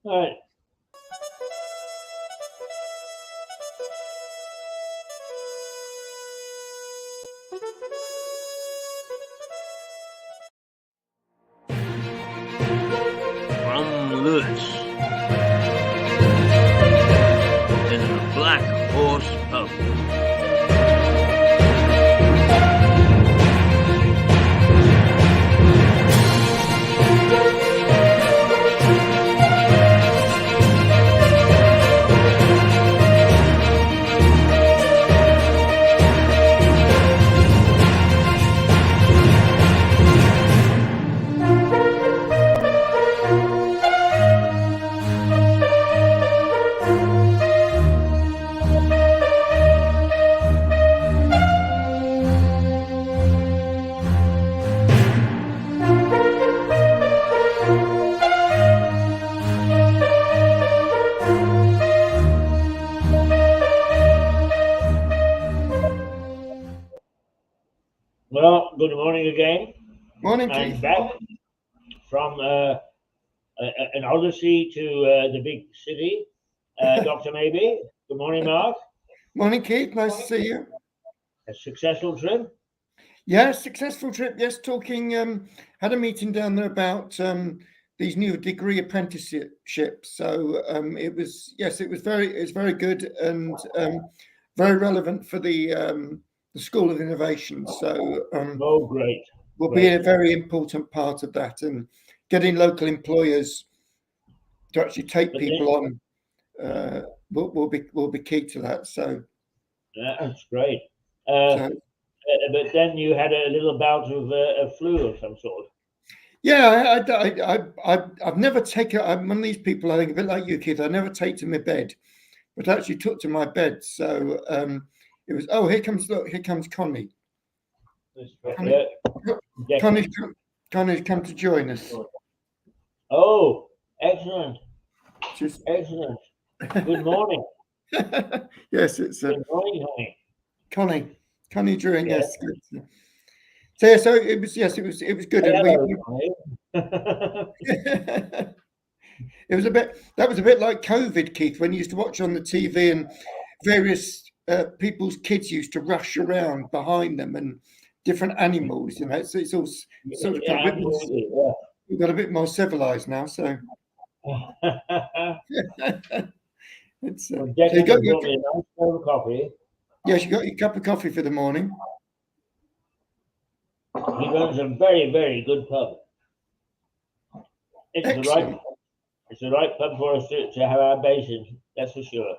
All right. From Lewis in the Black Horse Pub. Well, good morning again. Morning, I'm Keith. back from an odyssey to the big city. Dr. Mabey, good morning, Mark. Morning, Keith. Nice to see you. A successful trip? Yeah, successful trip. Yes, talking. Had a meeting down there about these new degree apprenticeships. So it was very good and very relevant for the School of Innovation. So Great. will be a very important part of that, and getting local employers to actually take people on will be key to that. So that's great. But then you had a little bout of a flu of some sort. Yeah, I've never taken. I'm one of these people. I think a bit like you, Keith. I never take to my bed, but I actually took to my bed. So it was. Oh, here comes Connie. Connie's come to join us. Oh, excellent! Excellent. Good morning. Yes, it's good morning, honey. Connie during yes. So yeah, so it was good. Hello, it was a bit like COVID, Keith, when you used to watch on the TV and various people's kids used to rush around behind them and different animals, so it's all sort of we've got a bit more civilized now, so it's so you got your nice cup of coffee. Yes, you got your cup of coffee for the morning. He runs a very, very good pub. It's the right pub for us to have our base in, that's for sure.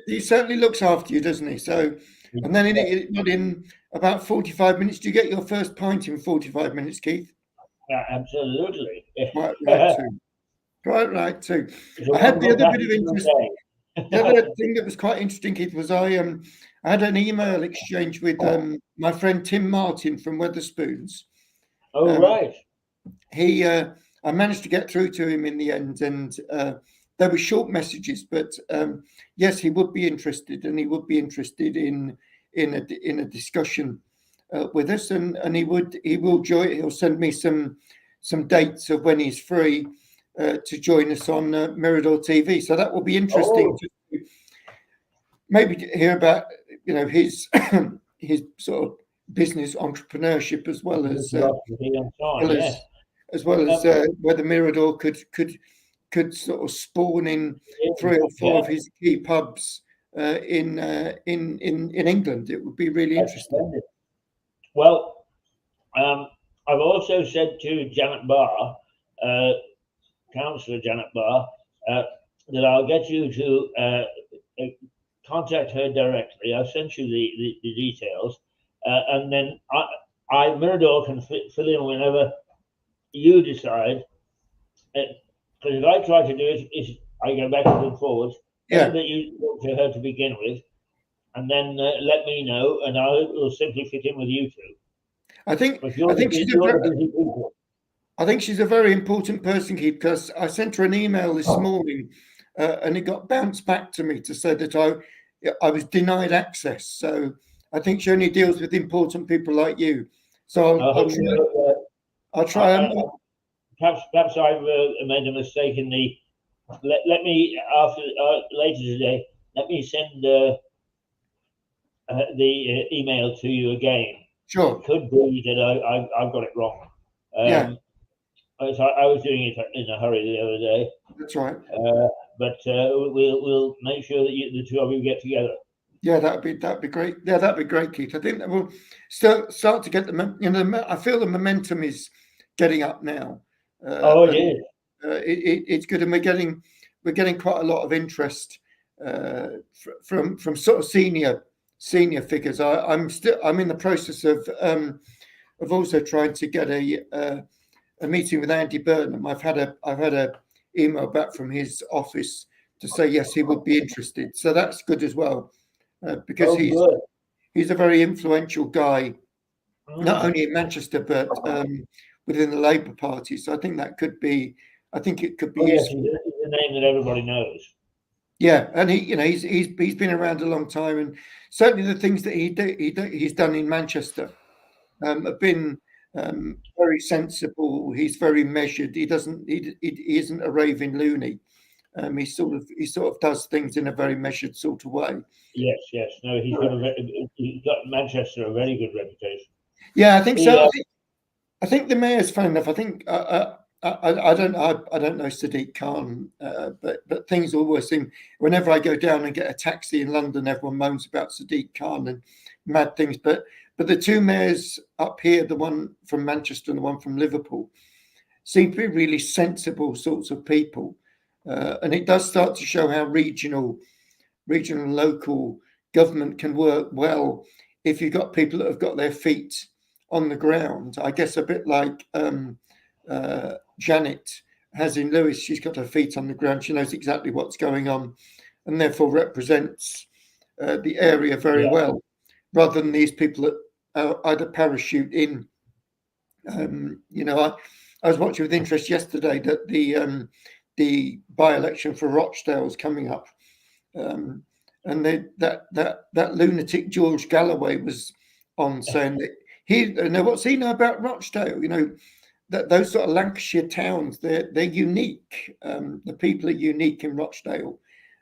He certainly looks after you, doesn't he? So, and then in about 45 minutes, do you get your first pint in 45 minutes, Keith? Absolutely. Quite right too. I had the other bit of interest. The other thing that was quite interesting, Keith, was I had an email exchange with my friend Tim Martin from Wetherspoons. Oh, right. I managed to get through to him in the end, and there were short messages, but yes, he would be interested, and he would be interested in a discussion with us, and he will join. He'll send me some dates of when he's free to join us on Mirador TV. So that will be interesting to maybe hear about his sort of business entrepreneurship as well as whether Mirador could sort of spawn in 3 or 4 of his key pubs in England. It would be really interesting. Well, I've also said to Janet Barr, Councillor Janet Barr, that I'll get you to contact her directly. I've sent you the details, and then Mirador can fill in whenever you decide. Because if I try to do it, is I go backwards and forwards. Yeah. That you talk to her to begin with, and then let me know, and I will simply fit in with you two. I think she's a very important person, Keith, because I sent her an email this morning, and it got bounced back to me to say that I was denied access. So I think she only deals with important people like you. So I'll try. Perhaps I've made a mistake in the let me after later today. Let me send the email to you again. Sure. It could be that I've got it wrong. Yeah, I was doing it in a hurry the other day, that's right. but we'll make sure that the two of you get together. Yeah, that'd be great. Yeah, that'd be great, Keith. I think that we'll start to get I feel the momentum is getting up now. Oh, it And is. it's good, and we're getting quite a lot of interest from sort of senior figures. I'm in the process of also trying to get a meeting with Andy Burnham. I've had a email back from his office to say yes, he would be interested. So that's good as well, because Oh, good. he's a very influential guy, not Mm. only in Manchester but within the Labour Party. So I think that could be. I think it could be Oh, yes, useful. he's a name that everybody knows. Yeah, and he's been around a long time, and certainly the things that he's done in Manchester have been very sensible. He's very measured. He isn't a raving loony. He sort of does things in a very measured sort of way. Yes, yes. No, he's got Manchester a very good reputation. Yeah, I think He, so. I think the mayor's fun enough. I think I don't know Sadiq Khan, but things always seem, whenever I go down and get a taxi in London, everyone moans about Sadiq Khan and mad things. But the two mayors up here, the one from Manchester and the one from Liverpool, seem to be really sensible sorts of people, and it does start to show how regional and local government can work well if you've got people that have got their feet on the ground. I guess a bit like Janet has in Lewis. She's got her feet on the ground. She knows exactly what's going on, and therefore represents the area very yeah, well, rather than these people that either parachute in. I was watching with interest yesterday that the by-election for Rochdale is coming up. And that lunatic George Galloway was on saying that what's he know about Rochdale? That those sort of Lancashire towns, they're unique. The people are unique in Rochdale,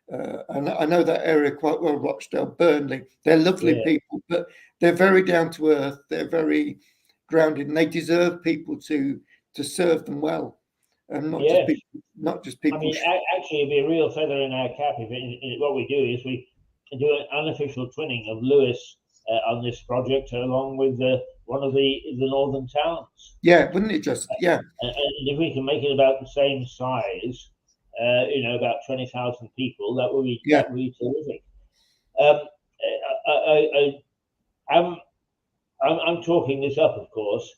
and I know that area quite well. Rochdale, Burnley, they're lovely yeah. people, but they're very down to earth. They're very grounded, and they deserve people to serve them well, and Yes. not just I people. mean, actually, it'd be a real feather in our cap if what we do is we do an unofficial twinning of Lewis on this project, along with one of the northern towns. Yeah, wouldn't it just? Yeah. And if we can make it about the same size, about 20,000 people, that would be terrific. I'm talking this up, of course,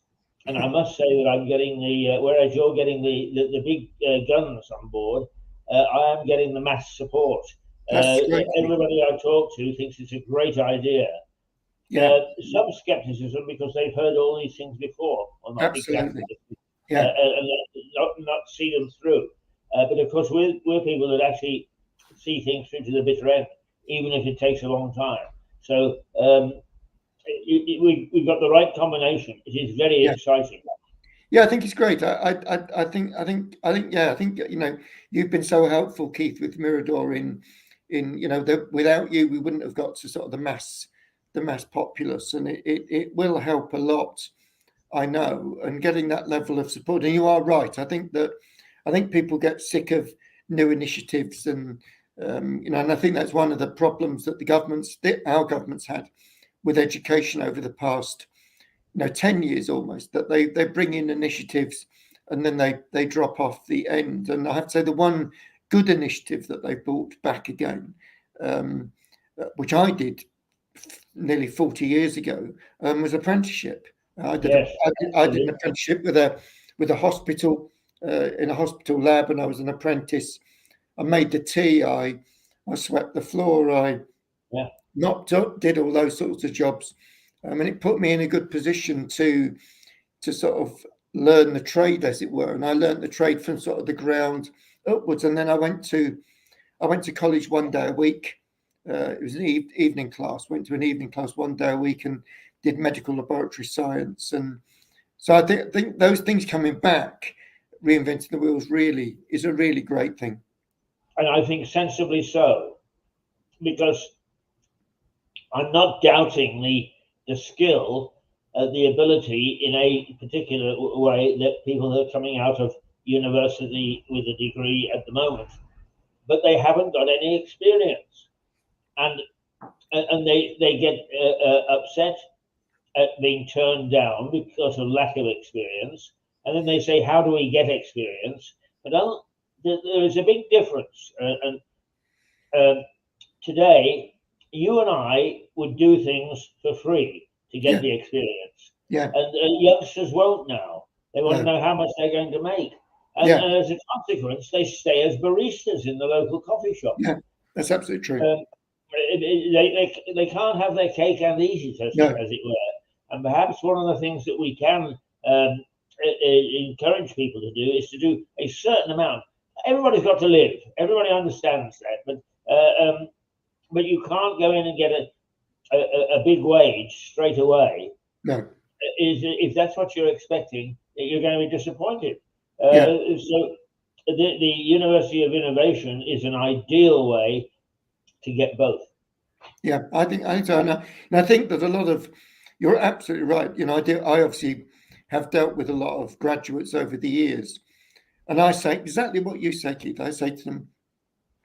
and I must say that I'm getting whereas you're getting the big guns on board, I am getting the mass support. That's great. Everybody I talk to thinks it's a great idea. Yeah. Some skepticism because they've heard all these things before. Well, not Absolutely. exactly. Yeah. And not see them through. But of course, we're people that actually see things through to the bitter end, even if it takes a long time. So we've got the right combination. It is very exciting. Yeah, I think it's great. I think you've been so helpful, Keith, with Mirador in without you we wouldn't have got to sort of the mass populace, and it will help a lot, I know, and getting that level of support. And you are right. I think people get sick of new initiatives, and and I think that's one of the problems that our governments had with education over the past 10 years almost, that they bring in initiatives and then they drop off the end. And I have to say the one good initiative that they brought back again, which I did nearly 40 years ago, was apprenticeship. I did an apprenticeship with a hospital, in a hospital lab, and I was an apprentice. I made the tea, I swept the floor, I knocked up, did all those sorts of jobs. And it put me in a good position to sort of learn the trade, as it were. And I learned the trade from sort of the ground upwards. And then I went to college one day a week. It was an evening class. Went to an evening class one day a week and did medical laboratory science. And so I think those things coming back, reinventing the wheels, really is a really great thing. and I think sensibly so, because I'm not doubting the skill, the ability in a particular way that people that are coming out of university with a degree at the moment, but they haven't got any experience, and they get upset at being turned down because of lack of experience, and then they say, "How do we get experience?" But there is a big difference, and um, today, you and I would do things for free to get Yeah, the experience. yeah, And youngsters won't now. They want to no, know how much they're going to make. yeah, And as a consequence, they stay as baristas in the local coffee shop. yeah. That's absolutely true. They can't have their cake and eat it, No, as it were. And perhaps one of the things that we can encourage people to do is to do a certain amount. Everybody's got to live. Everybody understands that. But you can't go in and get a big wage straight away. no, If that's what you're expecting, you're going to be disappointed. yeah, So the University of Innovation is an ideal way to get both. yeah. I think so, and I think that a lot of you're absolutely right. I obviously have dealt with a lot of graduates over the years, and I say exactly what you say, Keith. I say to them,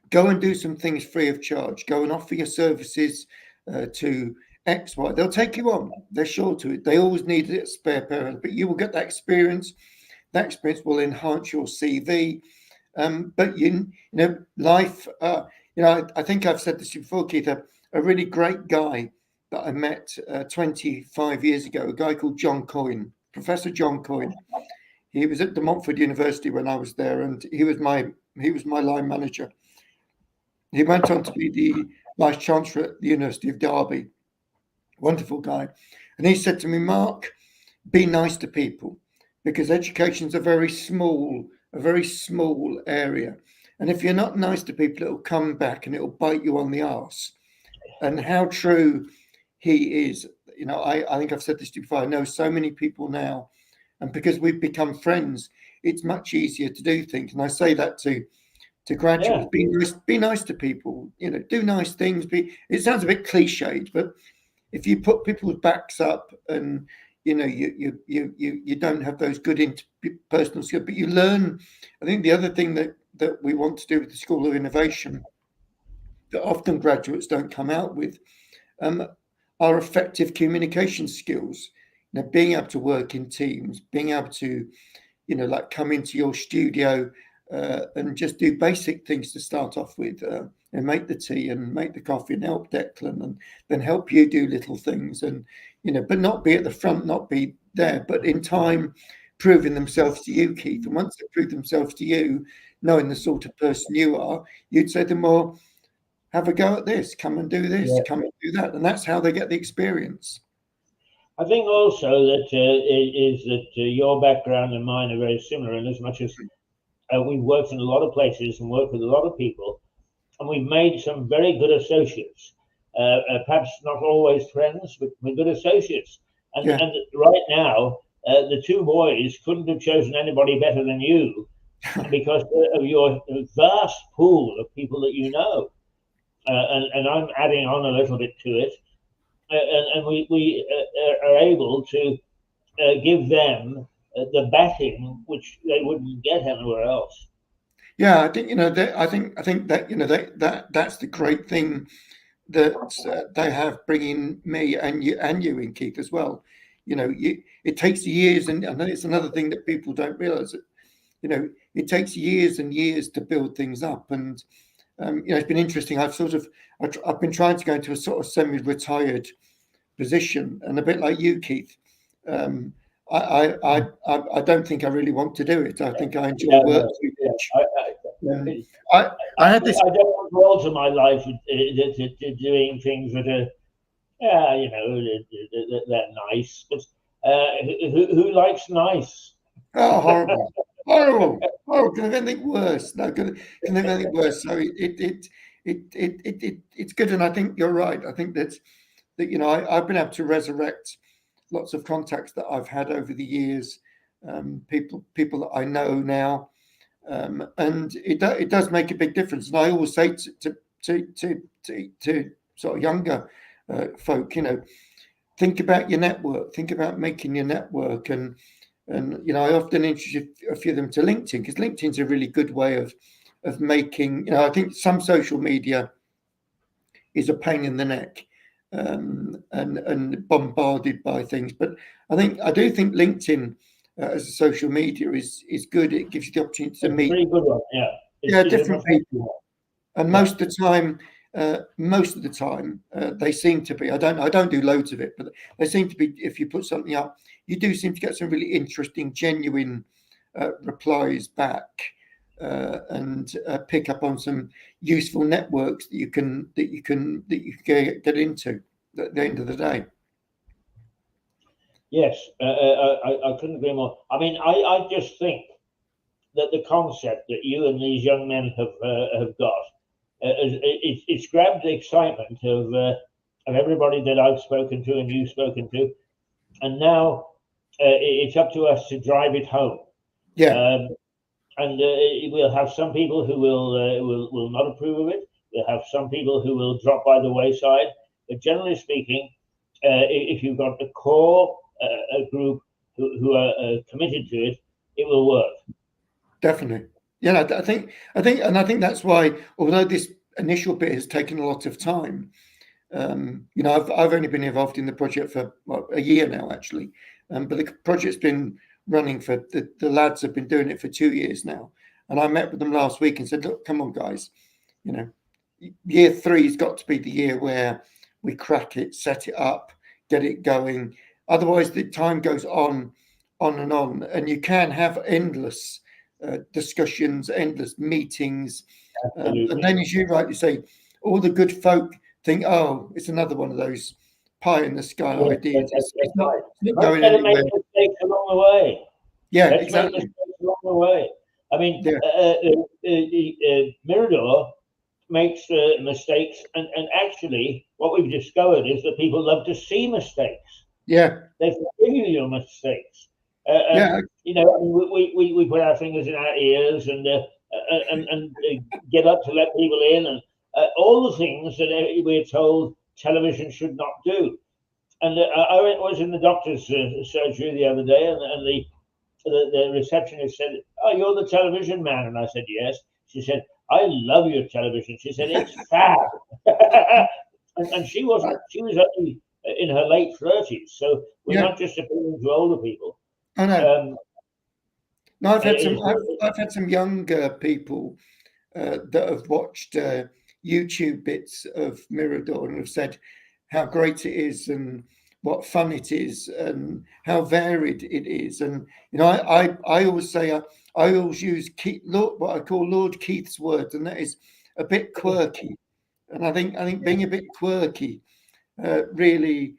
go and do some things free of charge. Go and offer your services to X, Y. They'll take you on. They're sure to it. They always need a spare pair, but you will get that experience. That experience will enhance your CV. But life. I think I've said this before, Keith. A really great guy that I met 25 years ago. A guy called John Coyne, Professor John Coyne. He was at De Montfort University when I was there, and he was my line manager. He went on to be the Vice Chancellor at the University of Derby. Wonderful guy. And he said to me, Mark, be nice to people because education's a very small area. And if you're not nice to people, it'll come back and it'll bite you on the arse. And how true he is. I think I've said this to you before. I know so many people now, and because we've become friends, it's much easier to do things. And I say that to graduates, be nice to people, do nice things. It sounds a bit cliched, but if you put people's backs up and you don't have those good interpersonal skills, but you learn. I think the other thing that we want to do with the School of Innovation that often graduates don't come out with are effective communication skills. Being able to work in teams, being able to like come into your studio and just do basic things to start off with, and make the tea and make the coffee and help Declan, and then help you do little things, and but not be at the front, not be there, but in time proving themselves to you, Keith. And once they prove themselves to you, knowing the sort of person you are, you'd say to them, well, have a go at this, come and do this, come and do that, and that's how they get the experience. I think also that your background and mine are very similar in as much as we've worked in a lot of places and worked with a lot of people, and we've made some very good associates. Perhaps not always friends, but good associates. And right now, the two boys couldn't have chosen anybody better than you because of your vast pool of people that you know. And I'm adding on a little bit to it. And we are able to give them the backing which they wouldn't get anywhere else. Yeah, I think I think that that's the great thing that they have bringing me and you in, Keith, as well. It takes years, and I know it's another thing that people don't realize. That it takes years and years to build things up, and it's been interesting. I've been trying to go into a sort of semi-retired position, and a bit like you, Keith. I don't think I really want to do it. I think I enjoy work too much. I had this. I don't want to alter my life to doing things that are, they're nice. But who likes nice? Oh, horrible, horrible! Oh, can I have anything worse? No, can I have anything worse? So it's good, and I think you're right. I think that I've been able to resurrect lots of contacts that I've had over the years, people that I know now, and it does make a big difference. And I always say to sort of younger folk, think about your network, think about making your network, and I often introduce a few of them to LinkedIn, because LinkedIn's a really good way of making. I think some social media is a pain in the neck, and bombarded by things, but I do think LinkedIn as a social media is good. It gives you the opportunity to meet pretty good one, yeah. Different people, and most of the time, they seem to be. I don't do loads of it, but they seem to be. If you put something up, you do seem to get some really interesting, genuine replies back, and pick up on some useful networks that you can get into at the end of the day. Yes, I couldn't agree more. I mean, I just think that the concept that you and these young men have got, it's grabbed the excitement of everybody that I've spoken to and you've spoken to, and now it's up to us to drive it home. Yeah. And we'll have some people who will not approve of it. We'll have some people who will drop by the wayside. But generally speaking, if you've got a core group who are committed to it, it will work. Definitely. Yeah, I think that's why, although this initial bit has taken a lot of time, I've only been involved in the project for a year now, actually, but the project's been running for the lads have been doing it for 2 years now, and I met with them last week and said, look, come on, guys, year 3's got to be the year where we crack it, set it up, get it going. Otherwise, the time goes on and on, and you can have endless discussions, endless meetings, and then, as you rightly say, all the good folk think, oh, it's another one of those pie in the sky ideas. It's not going anywhere. Make mistakes along the way. Yeah, Let's exactly. make mistakes along the way. I mean, Mirador makes mistakes, and actually, what we've discovered is that people love to see mistakes. Yeah, they forgive you your mistakes. We put our fingers in our ears and get up to let people in, and all the things that we're told television should not do. And I was in the doctor's surgery the other day, and the receptionist said, "Oh, you're the television man," and I said, "Yes." She said, "I love your television." She said, "It's fab." and she wasn't. She was only in her late 30s, so we're not just appealing to older people. I know. No, I've had some younger people that have watched YouTube bits of Mirador and have said how great it is and what fun it is and how varied it is. And I always say I always use what I call Lord Keith's words, and that is a bit quirky. And I think being a bit quirky really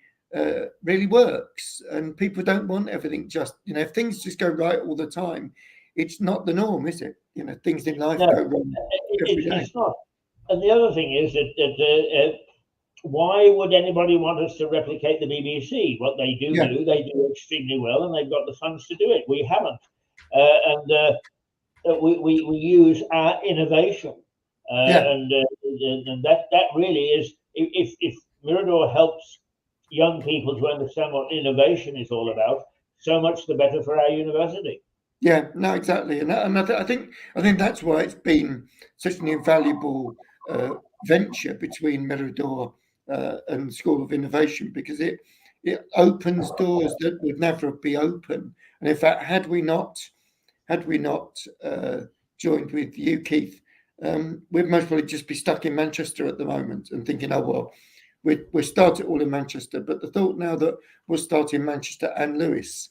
works, and people don't want everything just if things just go right all the time, it's not the norm, is it? Things in life go wrong every day. It's not. And the other thing is that why would anybody want us to replicate the BBC? What they do, they do extremely well, and they've got the funds to do it. We haven't, and we use our innovation, and that really is if Mirador helps young people to understand what innovation is all about, so much the better for our university. Yeah, no, exactly, and I think that's why it's been such an invaluable venture between Mirador and School of Innovation, because it opens doors that would never be open. And in fact, had we not joined with you, Keith, we'd most probably just be stuck in Manchester at the moment and thinking, oh well, we started all in Manchester, but the thought now that we'll start in Manchester and Lewes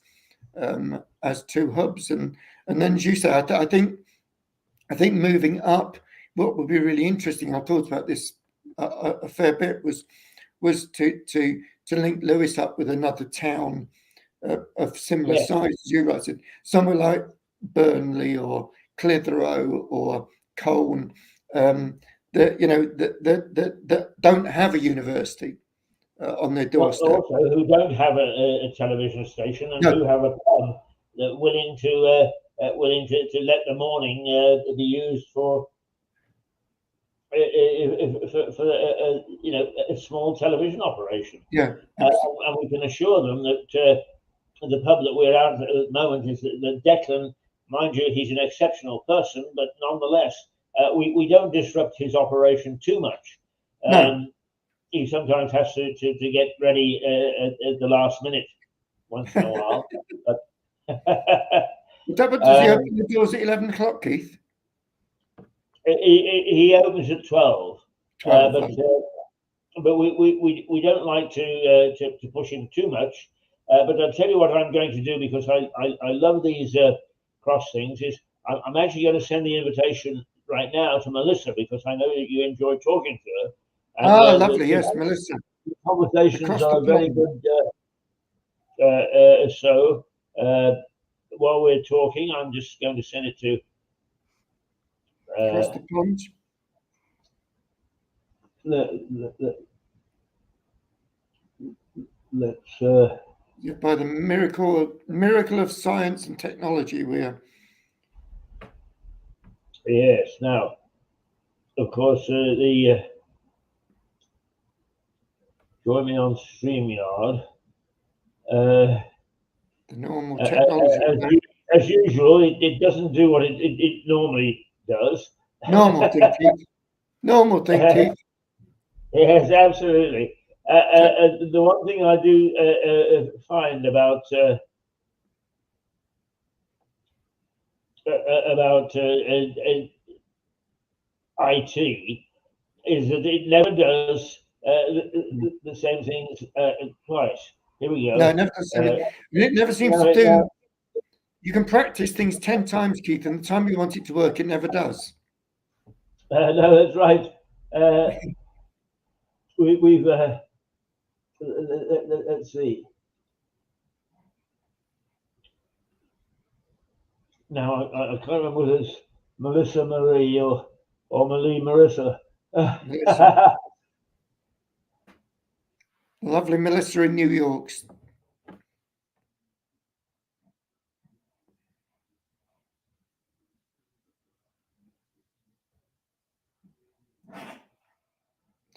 as 2 hubs, and then as you say, I think moving up, what would be really interesting, I thought about this a fair bit, was to link Lewes up with another town of similar size, as you said, somewhere like Burnley or Clitheroe or Colne, that don't have a university on their doorstep. Also, who don't have a television station and who have a pub that willing to willing to let the morning be used for a small television operation. Yeah, and we can assure them that the pub that we're at the moment is that Declan, mind you, he's an exceptional person, but nonetheless, we don't disrupt his operation too much. No. He sometimes has to get ready at the last minute once in a while. But does he open the doors at 11 o'clock, Keith? He opens at 12. 12. But we don't like to push him too much. But I'll tell you what I'm going to do, because I love these cross things, is I'm actually going to send the invitation right now to Melissa, because I know that you enjoy talking to her. And, lovely. Yes, Melissa. The conversations are very good. So while we're talking, I'm just going to send it to across the pond. Let's by the miracle of science and technology, we are. Yes. Now, of course, the join me on StreamYard. The normal technology. As usual, it doesn't do what it normally does. Normal thing, Keith. Normal thing, Keith. Yes, absolutely. The one thing I do find about IT is that it never does the same things twice. Here we go. No, it never does. It never seems to do. You can practice things 10 times, Keith, and the time you want it to work, it never does. No, that's right. We've let's see. Now I can't remember whether it's Melissa Marie or Marie Marissa. Lovely Melissa in New York.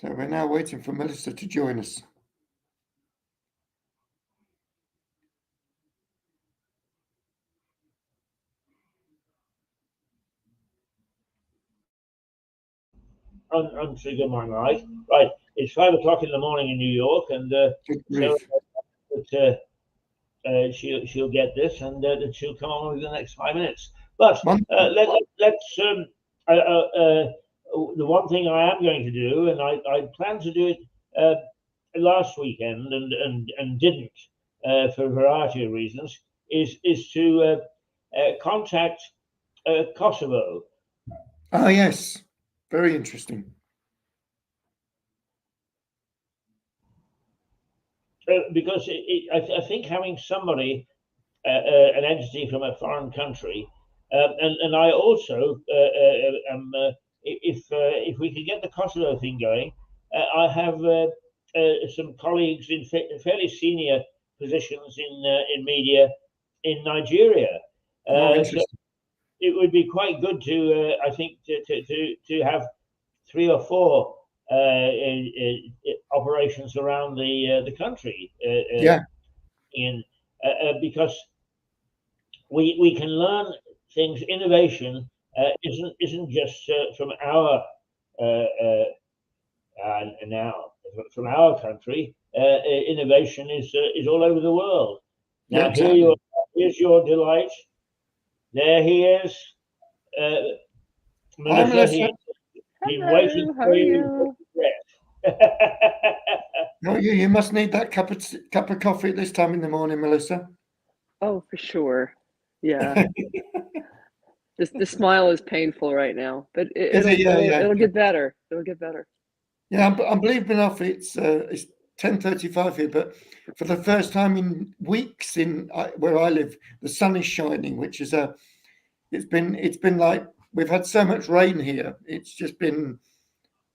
So we're now waiting for Melissa to join us. Untrigger my mic. Right, it's 5 o'clock in the morning in New York, and she'll get this, and she'll come on within the next 5 minutes. But let's. The one thing I am going to do, and I plan to do it last weekend, and didn't for a variety of reasons, is to contact Kosovo. Oh yes, very interesting. Because I think having somebody, an entity from a foreign country, and I also am. If we could get the Kosovo thing going, I have some colleagues in fairly senior positions in media in Nigeria. So it would be quite good to, I think, to have 3 or 4 operations around the country. Because we can learn things. Innovation isn't just from our now from our country. Innovation is all over the world. Now here's your delight. There he is, Melissa. He's waiting for you. No, you must need that cup of coffee at this time in the morning, Melissa. Oh, for sure. Yeah. The smile is painful right now, but it'll get better. It'll get better. Yeah, I'm believing enough. It's 10:35 here, but for the first time in weeks in where I live, the sun is shining, which is it's been like we've had so much rain here. It's just been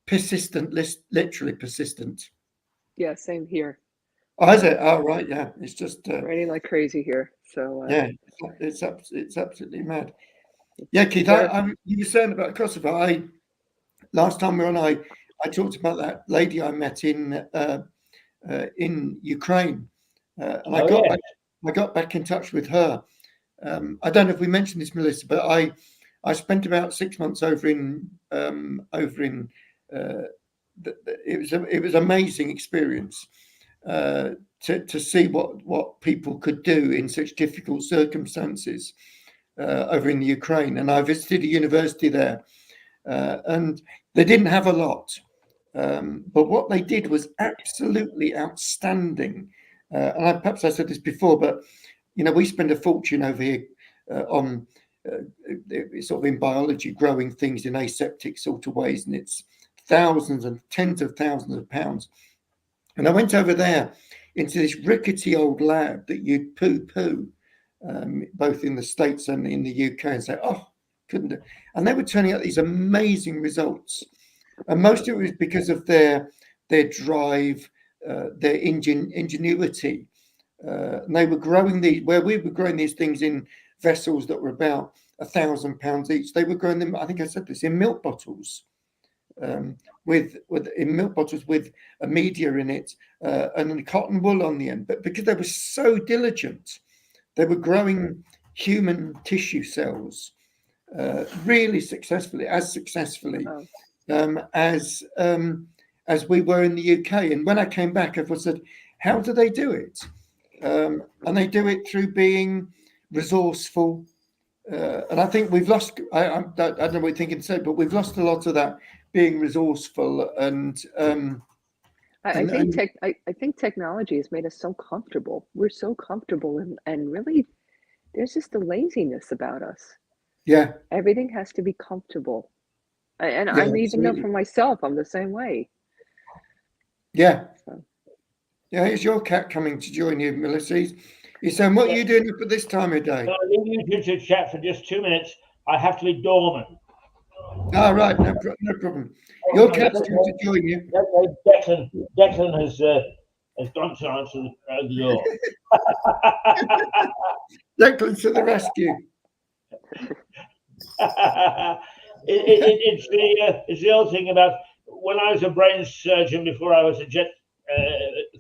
persistent, literally persistent. Yeah, same here. Oh, is it? Oh, right. Yeah, it's just raining like crazy here. So yeah, it's absolutely mad. Yeah, Keith, you were saying about Kosovo. Last time we were on, I talked about that lady I met in Ukraine, and I got back in touch with her. I don't know if we mentioned this, Melissa, but I spent about 6 months over in it was amazing experience to see what people could do in such difficult circumstances over in the Ukraine. And I visited a university there, and they didn't have a lot, but what they did was absolutely outstanding. And perhaps I said this before, but we spend a fortune over here on sort of in biology, growing things in aseptic sort of ways, and it's thousands and tens of thousands of pounds. And I went over there into this rickety old lab that you'd poo-poo, both in the States and in the UK, and say, oh, couldn't do. And they were turning out these amazing results. And most of it was because of their drive, their ingenuity. And they were growing where we were growing these things in vessels that were about £1,000 each. They were growing them, I think I said this, in milk bottles. With milk bottles with a media in it and then cotton wool on the end. But because they were so diligent, they were growing human tissue cells really successfully as we were in the UK. And when I came back, everyone said, how do they do it? And they do it through being resourceful. And I think we've lost, I don't know what you're thinking to say, but we've lost a lot of that being resourceful. And I think technology has made us so comfortable. We're so comfortable, and really there's just a laziness about us. Yeah. Everything has to be comfortable. And I even know for myself, I'm the same way. Yeah. So. Yeah, here's your cat coming to join you, Melissa. He's saying, what are you doing up at this time of day? I leave you to chat for just 2 minutes. I have to be dormant. Oh, right, no problem. Your cat's coming to join you. Declan has gone to answer the door. Declan to the rescue. It's the old thing about when I was a brain surgeon before I was a jet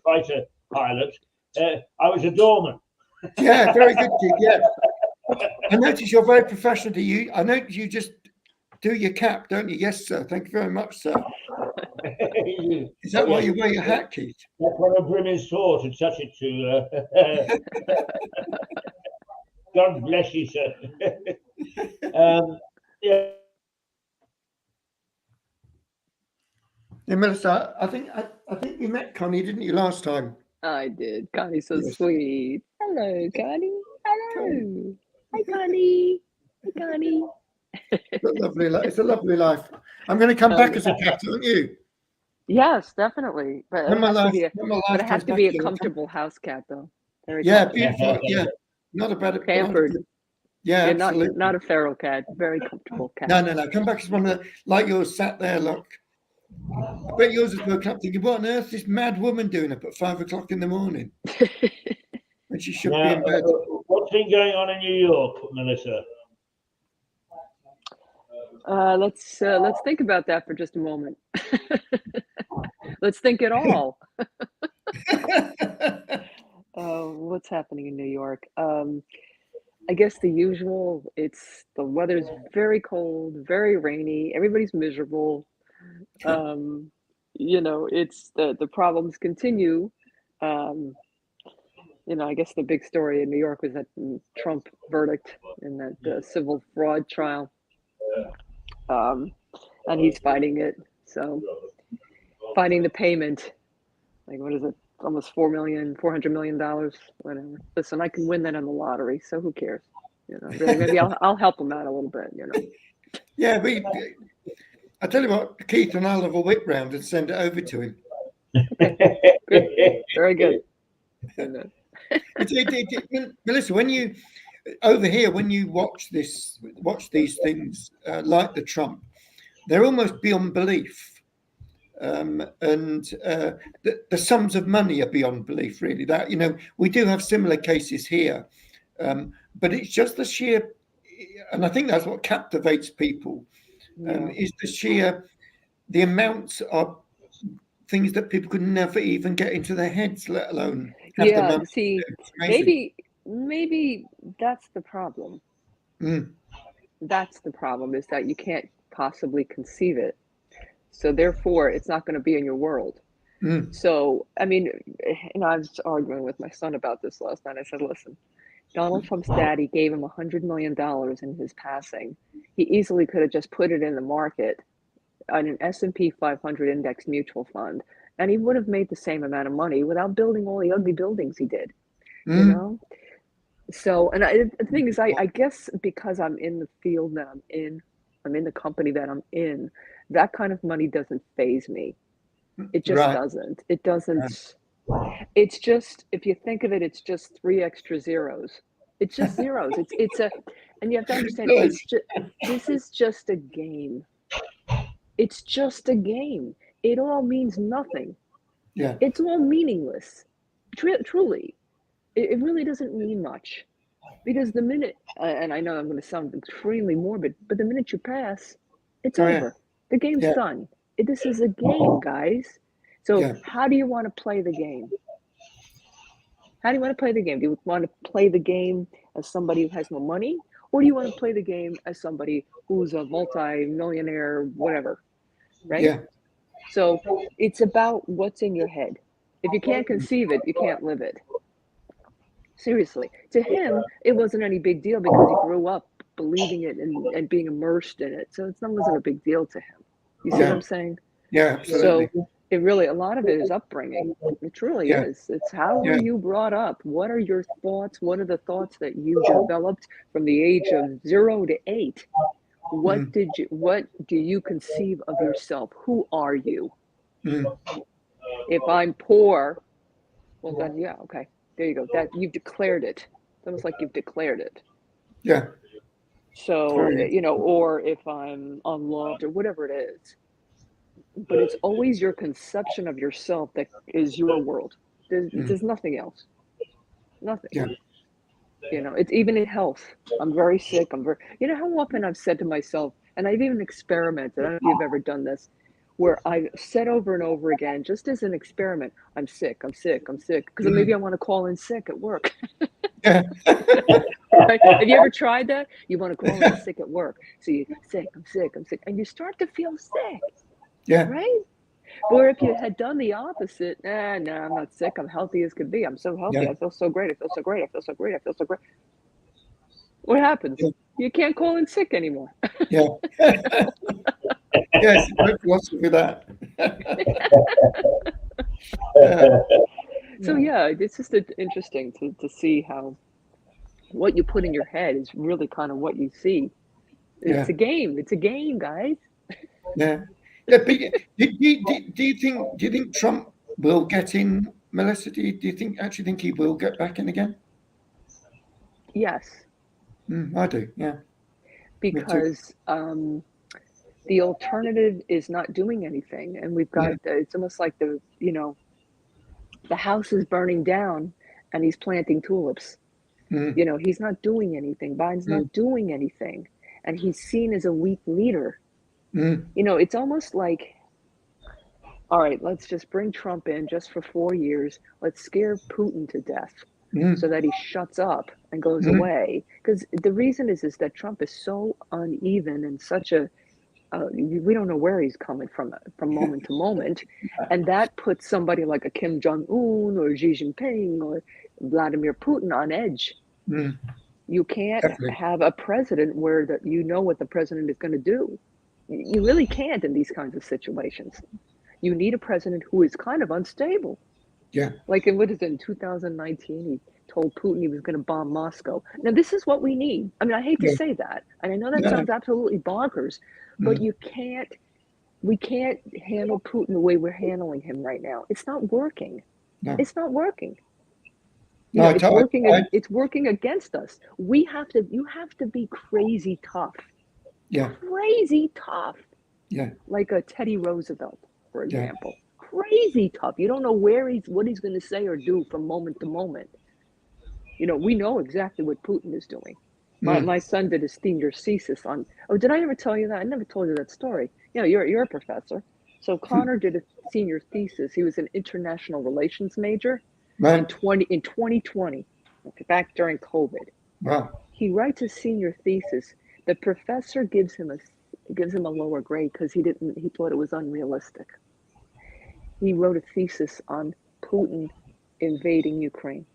fighter pilot. I was a doorman. Yeah, very good, Keith. Yeah, I notice you're very professional. I notice you just do your cap, don't you? Yes, sir. Thank you very much, sir. Is that why you wear your hat, Keith? That's when I brim his sword to touch it to. God bless you, sir. Yeah. Yeah, Melissa, I think you met Connie, didn't you, last time? I did. Connie's so sweet. Hello, Connie. Hello. Hi, Connie. Hi, Connie. It's a lovely life. I'm going to come back as a cat, aren't you? Yes, definitely. But it has to be a comfortable house cat, though. Very beautiful. Yeah, not a bad pampered. Yeah, not a feral cat. Very comfortable cat. No. Come back as one of the, like yours sat there. Look, I bet yours is woken up thinking, "What on earth is this mad woman doing up at 5 o'clock in the morning?" And she should be in bed. What's been going on in New York, Melissa? Let's think about that for just a moment. Let's think it all. What's happening in New York? I guess the usual. The weather's very cold, very rainy. Everybody's miserable. It's the problems continue. I guess the big story in New York was that Trump verdict in that civil fraud trial. And he's fighting it. So fighting the payment, like what is it? Almost $400 million, whatever. Listen, I can win that in the lottery, so who cares? Really, maybe I'll help him out a little bit. Yeah, I tell you what, Keith and I'll have a whip round and send it over to him. Okay, good, very good. Melissa, when you over here, when you watch these things like the Trump, they're almost beyond belief. And the sums of money are beyond belief, really. That we do have similar cases here But it's just the sheer, and I think that's what captivates people, Yeah. is the amounts of things that people could never even get into their heads, let alone have the Yeah, money. see, It's amazing. maybe that's the problem. Mm, That's the problem, is that you can't possibly conceive it. So therefore, it's not going to be in your world. mm, So, I mean, I was arguing with my son about this last night. I said, listen, Donald Trump's daddy gave him $100 million in his passing. He easily could have just put it in the market on an S&P 500 index mutual fund, and he would have made the same amount of money without building all the ugly buildings he did, you mm. know? So, and the thing is, I guess because I'm in the field that I'm in the company that I'm in, that kind of money doesn't faze me. It just Right. doesn't. It doesn't. It's just, if you think of it, it's just 3 extra zeros. It's just zeros. And you have to understand, Nice. this is just a game. It's just a game. It all means nothing. Yeah. It's all meaningless. Truly, it really doesn't mean much. Because the minute, and I know I'm going to sound extremely morbid, but the minute you pass, it's Oh, yeah. over. The game's Yeah. done. This is a game, guys. So Yeah. how do you want to play the game? How do you want to play the game? Do you want to play the game as somebody who has no money? Or do you want to play the game as somebody who's a multi-millionaire, whatever, right? Yeah. So it's about what's in your head. If you can't conceive it, you can't live it. Seriously. To him, it wasn't any big deal because he grew up believing it and being immersed in it. So it wasn't a big deal to him. You see what I'm saying? Yeah, absolutely. So it really, a lot of it is upbringing. It truly Yeah. is. It's how Yeah. were you brought up? What are your thoughts? What are the thoughts that you developed from the age of 0 to 8? What do you conceive of yourself? Who are you? If I'm poor, well then, yeah, okay. There you go. That you've declared it. It's almost like you've declared it. Yeah. So, or if I'm unloved or whatever it is. But it's always your conception of yourself that is your world. There's nothing else. Nothing. Yeah. It's even in health. I'm very sick. How often I've said to myself, and I've even experimented, I don't know if you've ever done this, where I've said over and over again, just as an experiment, I'm sick, I'm sick, I'm sick. Because maybe I want to call in sick at work. Yeah. Right? Have you ever tried that? You want to call in sick at work. So you sick, I'm sick, I'm sick. And you start to feel sick. Yeah. Right? Or if you had done the opposite, no, I'm not sick. I'm healthy as could be. I'm so healthy. Yeah. I feel so great. I feel so great. I feel so great. I feel so great. What happens? Yeah. You can't call in sick anymore. Yeah. Yes, great philosophy that. So yeah, it's just interesting to see how what you put in your head is really kind of what you see. It's a game. It's a game, guys. Yeah. Yeah, but do you think Trump will get in, Melissa? Do you actually think he will get back in again? Yes. I do, yeah. Because the alternative is not doing anything, and we've got it's almost like the house is burning down, and he's planting tulips. He's not doing anything. Biden's not doing anything, and he's seen as a weak leader. It's almost like, all right, let's just bring Trump in just for 4 years. Let's scare Putin to death so that he shuts up and goes away. Because the reason is that Trump is so uneven and such a, we don't know where he's coming from moment to moment. And that puts somebody like a Kim Jong-un or Xi Jinping or Vladimir Putin on edge. You can't have a president where what the president is going to do. You really can't in these kinds of situations. You need a president who is kind of unstable. Yeah. Like in 2019, he told Putin he was going to bomb Moscow. Now, this is what we need. I mean, I hate to say that. And I know that sounds absolutely bonkers, but we can't handle Putin the way we're handling him right now. It's not working. No. It's not working. It's working against us. You have to be crazy tough. Yeah. Crazy tough. Yeah. Like a Teddy Roosevelt, for example. Crazy tough. You don't know what he's going to say or do from moment to moment. We know exactly what Putin is doing. My son did his senior thesis on. Oh, did I ever tell you that? I never told you that story. You're a professor. So Connor did a senior thesis. He was an international relations major in 2020, back during COVID. Wow. He writes a senior thesis. The professor gives him a lower grade because he thought it was unrealistic. He wrote a thesis on Putin invading Ukraine.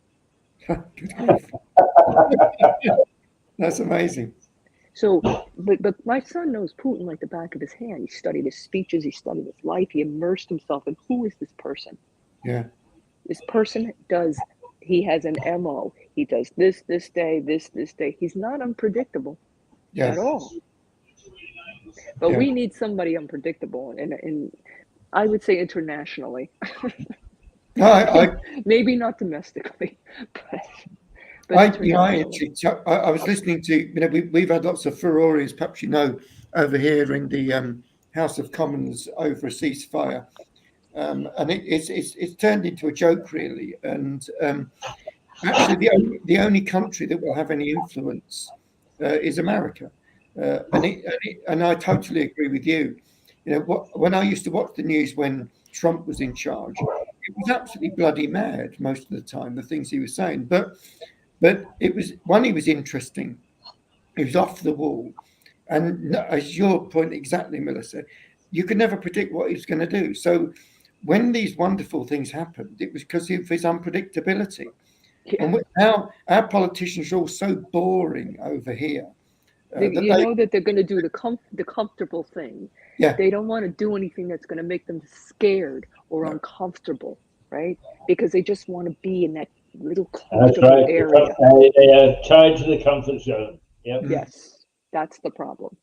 That's amazing. So, but my son knows Putin like the back of his hand. He studied his speeches, he studied his life, he immersed himself in who is this person? Yeah. This person he has an MO. He does this day, this day. He's not unpredictable at all. But we need somebody unpredictable, and I would say internationally. Maybe not domestically, but I was listening to, we've had lots of furores, perhaps over here in the House of Commons over a ceasefire, and it's turned into a joke, really. And actually, the only country that will have any influence is America, and I totally agree with you. When I used to watch the news when Trump was in charge, it was absolutely bloody mad most of the time, the things he was saying. But it was he was interesting. He was off the wall. And as your point exactly, Melissa, you could never predict what he was going to do. So when these wonderful things happened, it was because of his unpredictability. Yeah. And our politicians are all so boring over here. That they're going to do the comfortable thing. Yeah. They don't want to do anything that's going to make them scared or uncomfortable, right? Because they just want to be in that little comfortable area. They are tied to the comfort zone. Yep. Yes, that's the problem.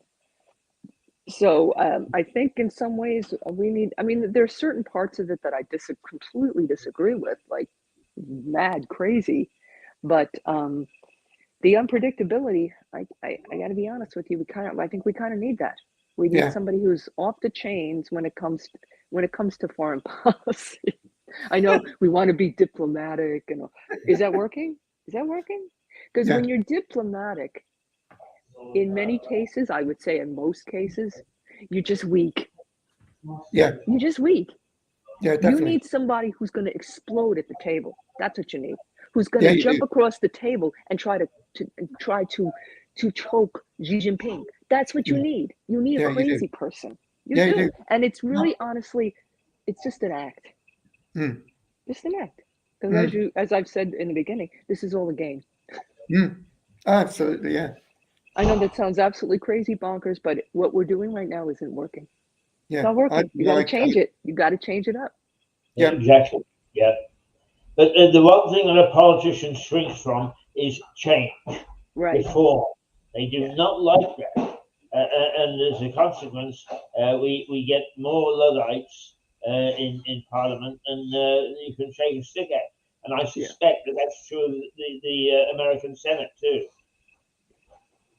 So I think in some ways there are certain parts of it that I completely disagree with, like mad crazy, but the unpredictability, I got to be honest with you, I think we kind of need that. We need somebody who's off the chains when it comes to foreign policy. I know we want to be diplomatic, is that working? Because when you're diplomatic, in many cases, I would say in most cases, you're just weak. Yeah. You're just weak. Yeah, definitely. You need somebody who's going to explode at the table. That's what you need. Who's going to jump across the table and try to choke Xi Jinping. That's what you need. You need a crazy person. You do. And it's really, honestly, it's just an act. Just an act. Because as I've said in the beginning, this is all a game. Absolutely, yeah. I know that sounds absolutely crazy bonkers, but what we're doing right now isn't working. Yeah. It's not working. You got to change it. You got to change it up. Yeah, exactly. Yeah. But the one thing that a politician shrinks from is change. Right. Reform. They do not like that. And as a consequence, we get more Luddites in Parliament than you can shake a stick at. And I suspect that that's true of the American Senate too.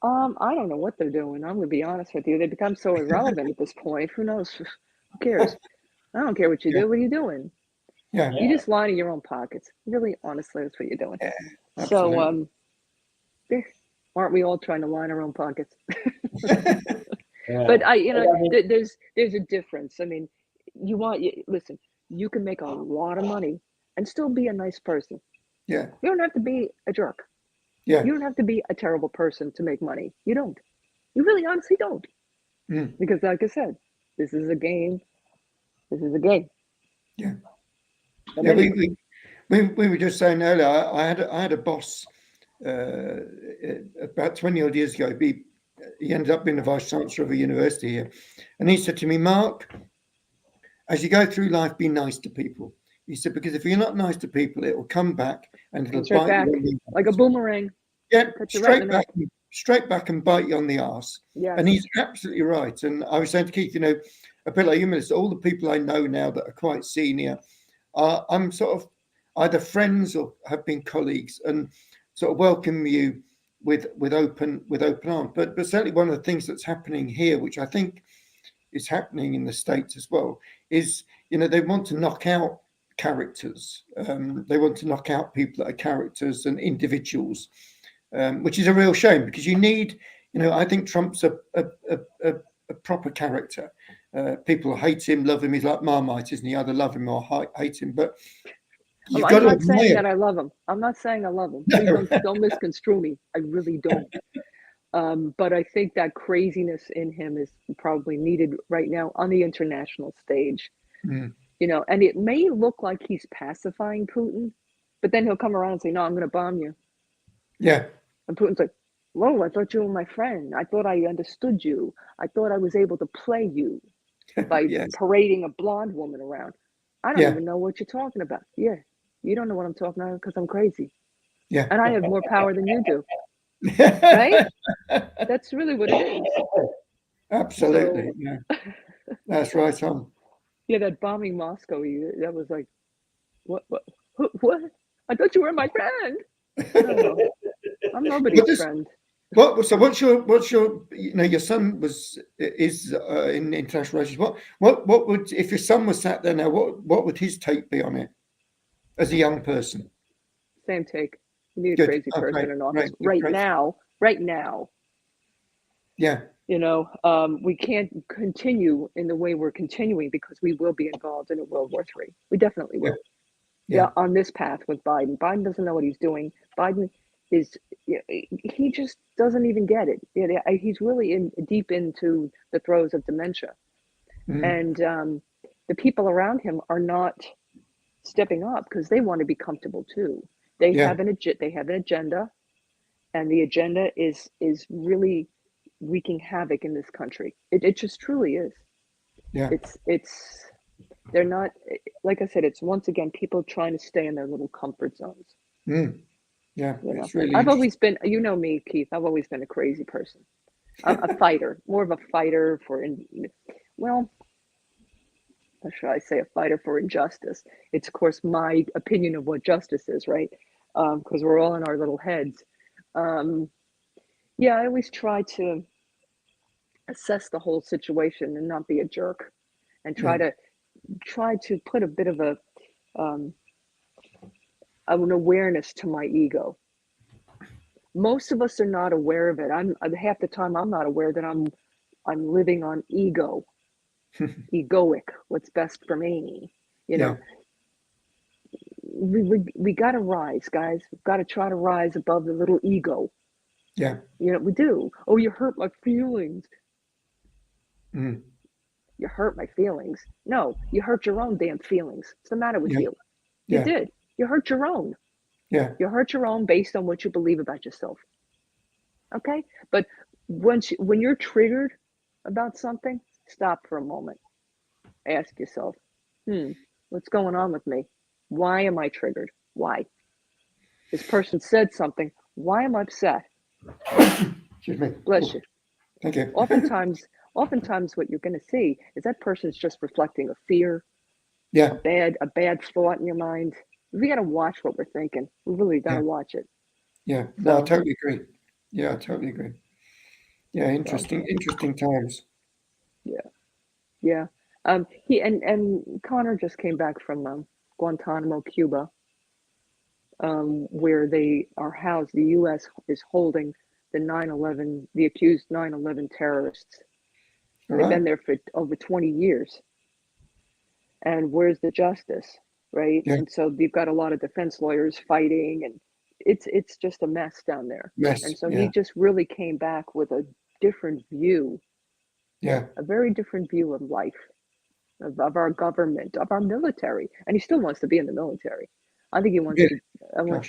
I don't know what they're doing. I'm going to be honest with you. They become so irrelevant at this point. Who knows? Who cares? I don't care what you do. What are you doing? Yeah. You just line in your own pockets. Really, honestly, that's what you're doing. Yeah, so, aren't we all trying to line our own pockets? But there's a difference. I mean, listen, you can make a lot of money and still be a nice person. Yeah. You don't have to be a jerk. Yeah. You don't have to be a terrible person to make money. You don't. You really honestly don't. Because like I said, this is a game. This is a game. Yeah. But yeah, anyway. we were just saying earlier, I had a boss about 20 odd years ago. He ended up being the vice chancellor of a university here. And he said to me, Mark, as you go through life, be nice to people. He said, because if you're not nice to people, it will come back and it'll bite back, you like a boomerang. Yeah, straight back and bite you on the arse. Yes. And he's absolutely right. And I was saying to Keith, a bit like you, Melissa, all the people I know now that are quite senior, I'm sort of either friends or have been colleagues and sort of welcome you with open arms. But certainly one of the things that's happening here, which I think is happening in the States as well, is they want to knock out characters. They want to knock out people that are characters and individuals, which is a real shame because you need, I think Trump's a proper character. People hate him, love him. He's like Marmite, isn't he? Either love him or hate him. But you've got I'm to not saying admire. that I love him. I'm not saying I love him. No. Please don't misconstrue me. I really don't. But I think that craziness in him is probably needed right now on the international stage. Mm. And it may look like he's pacifying Putin, but then he'll come around and say, no, I'm going to bomb you. Yeah. And Putin's like, whoa, I thought you were my friend. I thought I understood you. I thought I was able to play you by Yes. parading a blonde woman around. I don't Yeah. even know what you're talking about. Yeah, you don't know what I'm talking about because I'm crazy. Yeah. And I have more power than you do. Right? That's really what it is. Absolutely. So, yeah. That's right, Tom. Yeah, that bombing Moscow, that was like, what? I thought you were my friend. No, I'm nobody's friend. So what's your your son is in international relations. What would, if your son was sat there now, what would his take be on it as a young person? Same take. You need a Good. crazy person Great, in office great. right now. Yeah. We can't continue in the way we're continuing because we will be involved in a World War III. We definitely will. Yeah, on this path with Biden. Biden doesn't know what he's doing. Biden he just doesn't even get it. He's really deep into the throes of dementia. And the people around him are not stepping up because they want to be comfortable too. They have an agenda, and the agenda is really wreaking havoc in this country. It just truly is. Yeah. They're not, like I said, it's once again people trying to stay in their little comfort zones. Yeah, it's really I've always been, me, Keith, I've always been a crazy person. I'm a fighter, more of a fighter how should I say, a fighter for injustice. It's, of course, my opinion of what justice is, right? Because we're all in our little heads. I always try to assess the whole situation and not be a jerk, and try to put a bit of an awareness to my ego. Most of us are not aware of it. Half the time I'm not aware that I'm living on ego, egoic. What's best for me, We got to rise, guys. We've got to try to rise above the little ego. Yeah. We do. Oh, you hurt my feelings. You hurt my feelings. No, you hurt your own damn feelings. What's the matter with you? You did. You hurt your own. Yeah. You hurt your own based on what you believe about yourself. Okay? But when you're triggered about something, stop for a moment. Ask yourself, what's going on with me? Why am I triggered? Why? This person said something. Why am I upset? Excuse me. Bless you. Thank you. Oftentimes what you're going to see is that person's just reflecting a fear, Yeah. a bad thought in your mind. We got to watch what we're thinking. We really got to watch it. Yeah. No, I totally agree. Yeah, I totally agree. Yeah, interesting times. Yeah. He and Connor just came back from Guantanamo, Cuba, where they are housed. The U.S. is holding the accused 9/11 terrorists. They've been there for over 20 years. And where's the justice, right? Yeah. And so you've got a lot of defense lawyers fighting, and it's just a mess down there. And so he just really came back with a different view. Yeah. A very different view of life, of our government, of our military. And he still wants to be in the military. I think he wants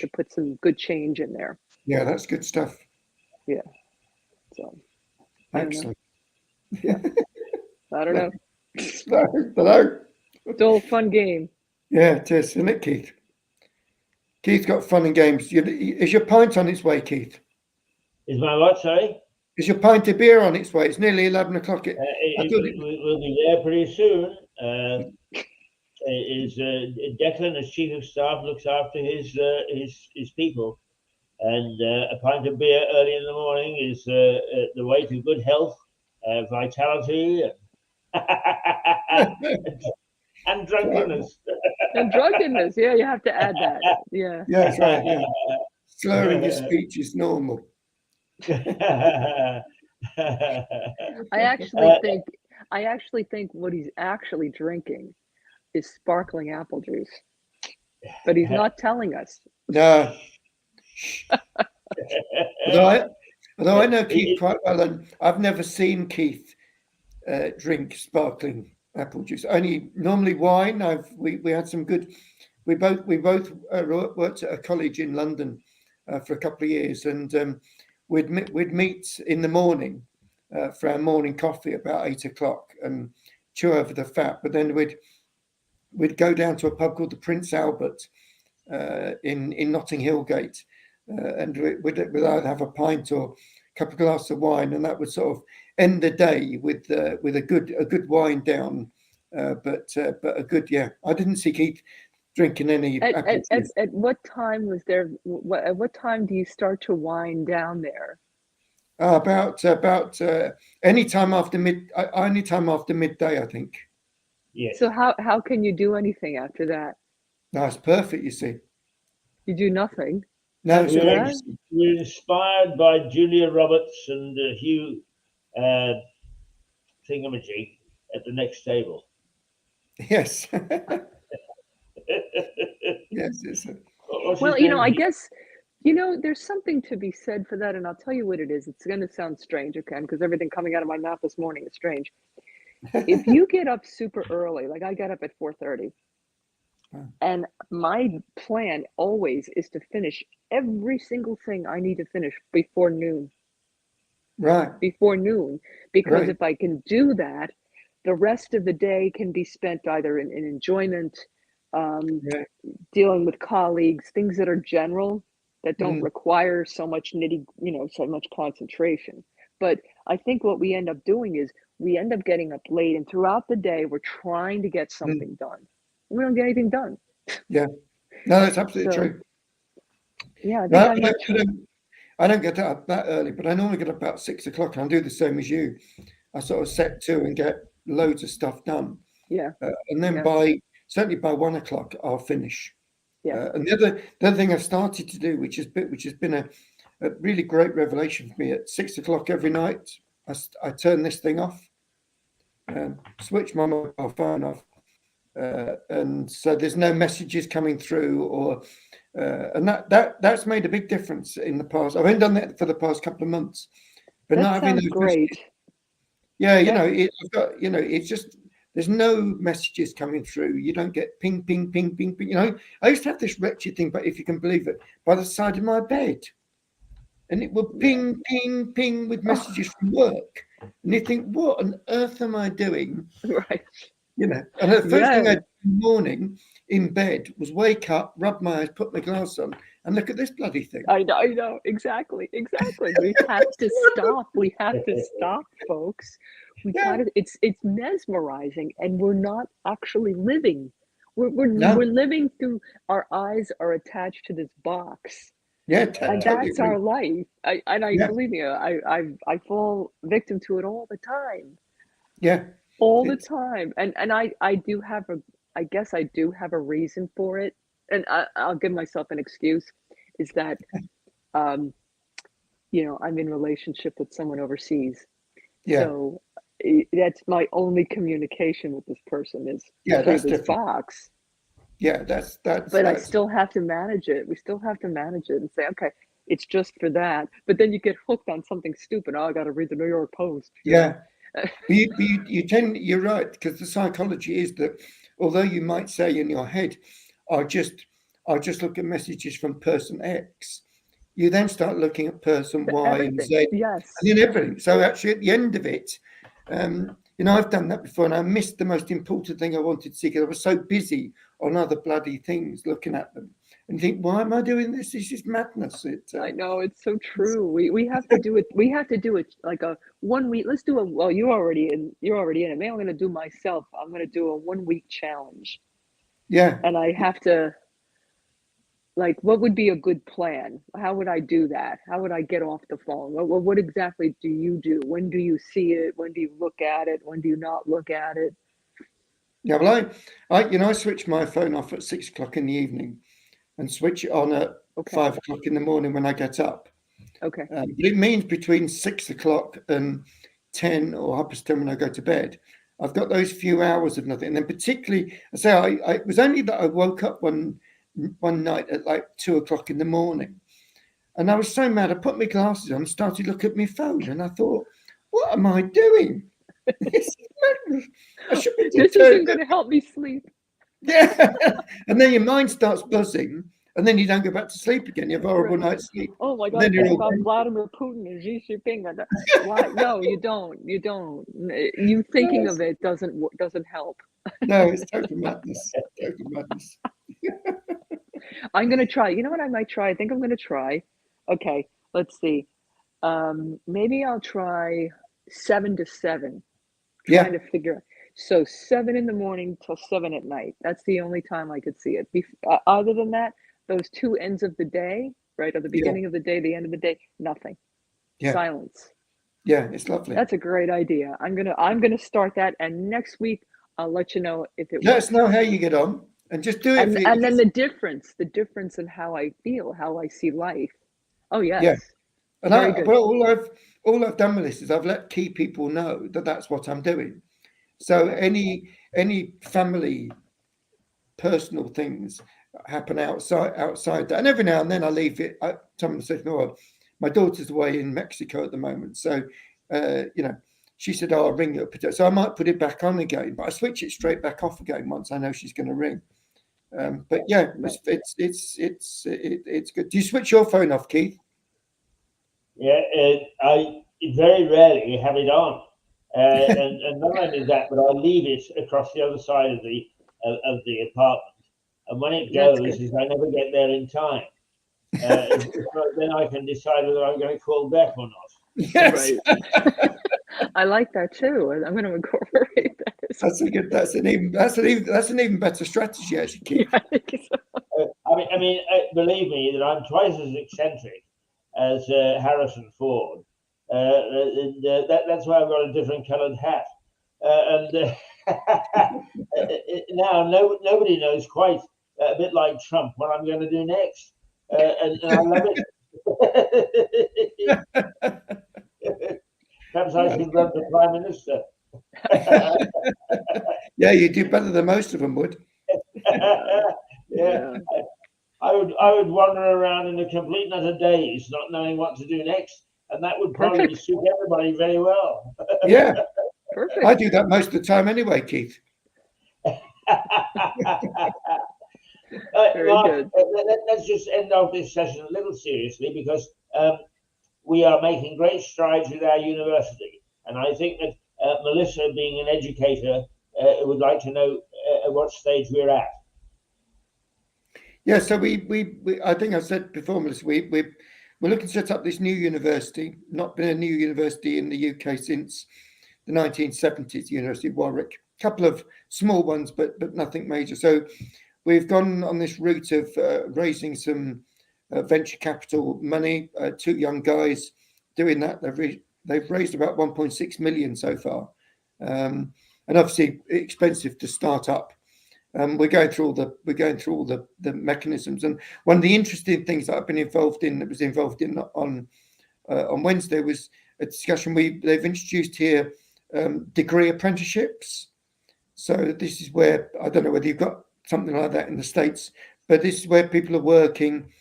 to put some good change in there. Yeah, that's good stuff. Yeah. So excellent. Yeah. I don't know. Hello. It's all a fun game. Yeah, it is, isn't it, Keith? Keith got fun and games. Is your pint on its way, Keith? Is my what, sorry? Is your pint of beer on its way? It's nearly 11 o'clock. We'll be there pretty soon. Declan, as chief of staff, looks after his people, and a pint of beer early in the morning is the way to good health, vitality, And drunkenness. And drunkenness. Yeah, you have to add that. Yeah. Yeah, that's right. Yeah. Slurring your speech is normal. I actually think what he's actually drinking is sparkling apple juice, but he's not telling us. No. Although I know Keith quite well, and I've never seen Keith drink sparkling apple juice. Only normally wine. We had some good. We both worked at a college in London for a couple of years, and we'd meet in the morning for our morning coffee about 8 o'clock and chew over the fat. But then we'd go down to a pub called the Prince Albert in Notting Hill Gate, and we'd either have a pint or a couple of glasses of wine, and that would sort of end the day with a good wind down. But a good, yeah. I didn't see Keith drinking any. At what time was there? At what time do you start to wind down there? About any time after midday, I think. Yes. So how can you do anything after that? That's perfect. You see, you do nothing. No, we're inspired by Julia Roberts and Hugh Thingamajig at the next table. Yes. Yes. Well, I guess, there's something to be said for that, and I'll tell you what it is. It's going to sound strange, okay? Because everything coming out of my mouth this morning is strange. If you get up super early, like I got up at 4:30, and my plan always is to finish every single thing I need to finish before noon. Right. Before noon, because if I can do that, the rest of the day can be spent either in enjoyment, dealing with colleagues, things that are general, that don't require so much so much concentration. But I think what we end up doing is we end up getting up late, and throughout the day, we're trying to get something done. We don't get anything done. Yeah. No, that's absolutely true. Yeah, I don't get up that early, but I normally get up about 6 o'clock, and I do the same as you. I sort of set to and get loads of stuff done. Yeah. And then certainly by 1 o'clock, I'll finish. Yeah. And the other thing I've started to do, which has been a really great revelation for me, at 6 o'clock every night, I turn this thing off, switch my mobile phone off, and so there's no messages coming through, and that's made a big difference in the past. I've only done that for the past couple of months, but that not having sounds great. Messages. Yeah, it's just there's no messages coming through. You don't get ping, ping, ping, ping, ping. I used to have this wretched thing, but if you can believe it, by the side of my bed, and it would ping, ping, ping with messages from work, and you think, what on earth am I doing? Right. And the first thing I did in the morning in bed was wake up, rub my eyes, put my glasses on, and look at this bloody thing. I know, exactly. We have to stop. We have to stop, folks. We gotta. It's mesmerizing, and we're not actually living. We're living through. Our eyes are attached to this box. Yeah, and that's our life. Believe me, I fall victim to it all the time. Yeah. All the time, and I do have I guess I do have a reason for it, and I'll give myself an excuse, is that, I'm in relationship with someone overseas, so that's my only communication with this person is through this box. Yeah, that's. But I still have to manage it. We still have to manage it and say, okay, it's just for that. But then you get hooked on something stupid. Oh, I got to read the New York Post. Yeah. You're right, because the psychology is that although you might say in your head, I'll just look at messages from person X, you then start looking at person Y and Z, and then everything. So actually, at the end of it, I've done that before, and I missed the most important thing I wanted to see because I was so busy on other bloody things, looking at them, and think, why am I doing this? This is madness. I know, it's so true. We have to do it. We have to do it like a 1 week. Let's do you're already in it. Maybe I'm going to do myself. I'm going to do a 1 week challenge. Yeah. And I have to, what would be a good plan? How would I do that? How would I get off the phone? What exactly do you do? When do you see it? When do you look at it? When do you not look at it? Yeah, well, I switch my phone off at 6 o'clock in the evening and switch it on at Okay. 5 o'clock in the morning when I get up. Okay. But it means between 6 o'clock and 10 or 10:30 when I go to bed, I've got those few hours of nothing. And then particularly, it was only that I woke up one night at like 2 o'clock in the morning, and I was so mad. I put my glasses on and started looking at my phone, and I thought, what am I doing? I should be This isn't going to help me sleep. Yeah. And then your mind starts buzzing, and then you don't go back to sleep again. You have a horrible night's sleep. Oh my And God! then you're Think all- about Vladimir Putin and Xi Jinping. Why? No, you don't. You don't. You thinking of it doesn't help. No, it's total madness. Total madness. I'm gonna try. You know what I might try? I think I'm gonna try. Okay, let's see. Maybe I'll try 7 to 7. Yeah. Trying to figure. So 7 in the morning till 7 at night. That's the only time I could see it. Other than that, those two ends of the day, right, at the beginning of the day, the end of the day, nothing. Yeah. Silence. Yeah, it's lovely. That's a great idea. I'm gonna start that, and next week I'll let you know if it Let works. us know how you get on, and just do it. And then the difference in how I feel, how I see life. Oh yes. Yeah. And Very good. but all I've done with this is I've let key people know that that's what I'm doing. So any family, personal things happen outside that, and every now and then I leave it. Someone says, "No, my daughter's away in Mexico at the moment," so she said, "Oh, I'll ring you up." So I might put it back on again, but I switch it straight back off again once I know she's going to ring. But yeah, it's good. Do you switch your phone off, Keith? Yeah, I very rarely have it on, and not only that, but I leave it across the other side of the apartment, and when it goes, is I never get there in time. Then I can decide whether I'm going to call back or not. Yes. Right. I like that too. I'm going to incorporate that. That's an even better strategy, actually, Keith. Yeah, I think so. I mean, believe me that I'm twice as eccentric as Harrison Ford. That's why I've got a different coloured hat. Now nobody knows quite, a bit like Trump, what I'm going to do next. And I love it. Perhaps I should run for Prime Minister. Yeah, you do better than most of them would. Yeah. I would wander around in a complete and utter daze, not knowing what to do next, and that would probably suit everybody very well. Yeah, perfect. I do that most of the time anyway, Keith. Very good. Let's just end off this session a little seriously, because we are making great strides with our university, and I think that Melissa, being an educator, would like to know at what stage we're at. Yeah, so we I think I said before, Melissa, we're looking to set up this new university. Not been a new university in the UK since the 1970s, University of Warwick. A couple of small ones, but nothing major. So we've gone on this route of raising some venture capital money. 2 young guys doing that. They've raised about 1.6 million so far, and obviously expensive to start up. We're going through all the mechanisms, and one of the interesting things that I've been involved in on Wednesday was a discussion. They've introduced here degree apprenticeships. So this is where, I don't know whether you've got something like that in the States, but this is where people are working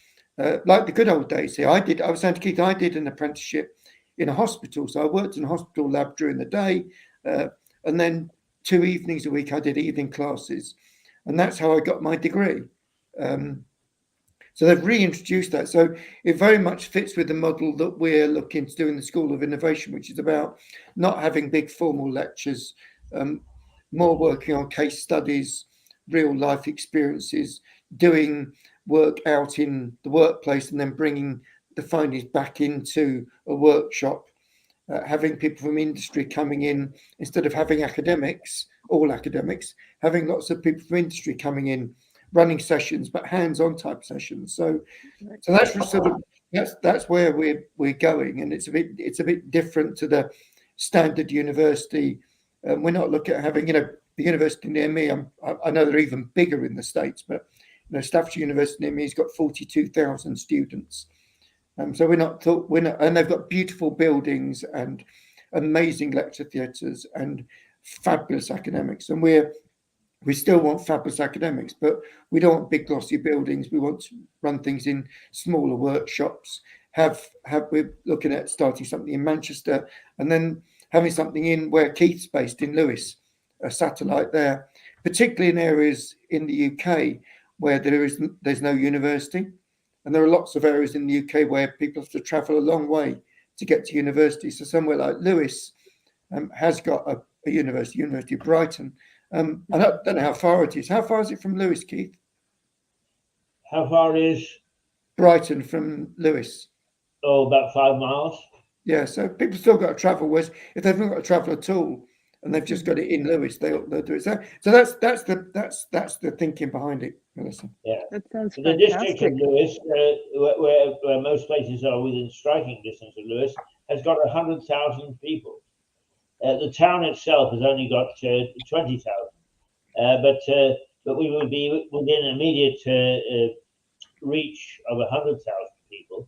like the good old days here. I was saying to Keith, I did an apprenticeship in a hospital, so I worked in a hospital lab during the day, and then 2 evenings a week I did evening classes. And that's how I got my degree. So they've reintroduced that. So it very much fits with the model that we're looking to do in the School of Innovation, which is about not having big formal lectures, more working on case studies, real life experiences, doing work out in the workplace, and then bringing the findings back into a workshop, having people from industry coming in instead of having all academics, having lots of people from industry coming in, running sessions, but hands-on type sessions. So that's sort of that's where we're going, and it's a bit different to the standard university. We're not looking at having, the university near me, I know they're even bigger in the States, but Staffordshire University near me has got 42,000 students. So and they've got beautiful buildings and amazing lecture theatres and fabulous academics. And we still want fabulous academics, but we don't want big glossy buildings. We want to run things in smaller workshops. We're looking at starting something in Manchester, and then having something in where Keith's based in Lewes, a satellite there, particularly in areas in the UK where there's no university. And there are lots of areas in the UK where people have to travel a long way to get to university. So somewhere like Lewes has got a University of Brighton. I don't know how far it is. How far is it from Lewes, Keith? How far is Brighton from Lewes? Oh, about 5 miles. Yeah, so people still got to travel. Whereas if they've not got to travel at all and they've just got it in Lewes, they'll do it. So that's the thinking behind it, Melissa. Yeah, That sounds the fantastic. district of Lewes, where most places are within striking distance of Lewes, has got 100,000 people. The town itself has only got 20,000, but we would be within immediate reach of 100,000 people.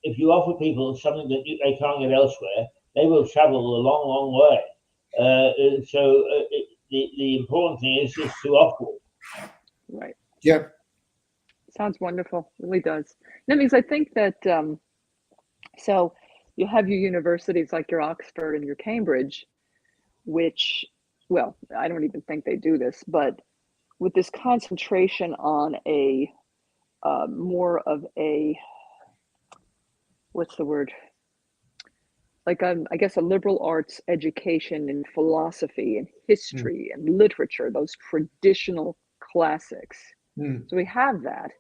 If you offer people something that they can't get elsewhere, they will travel a long, long way. The important thing is to offer it. Right. Yeah. Sounds wonderful. It really does. That means I think that so you have your universities like your Oxford and your Cambridge, which, well, I don't even think they do this, but with this concentration on a more of a, what's the word? Like I guess a liberal arts education in philosophy and history and literature, those traditional classics. So we have that.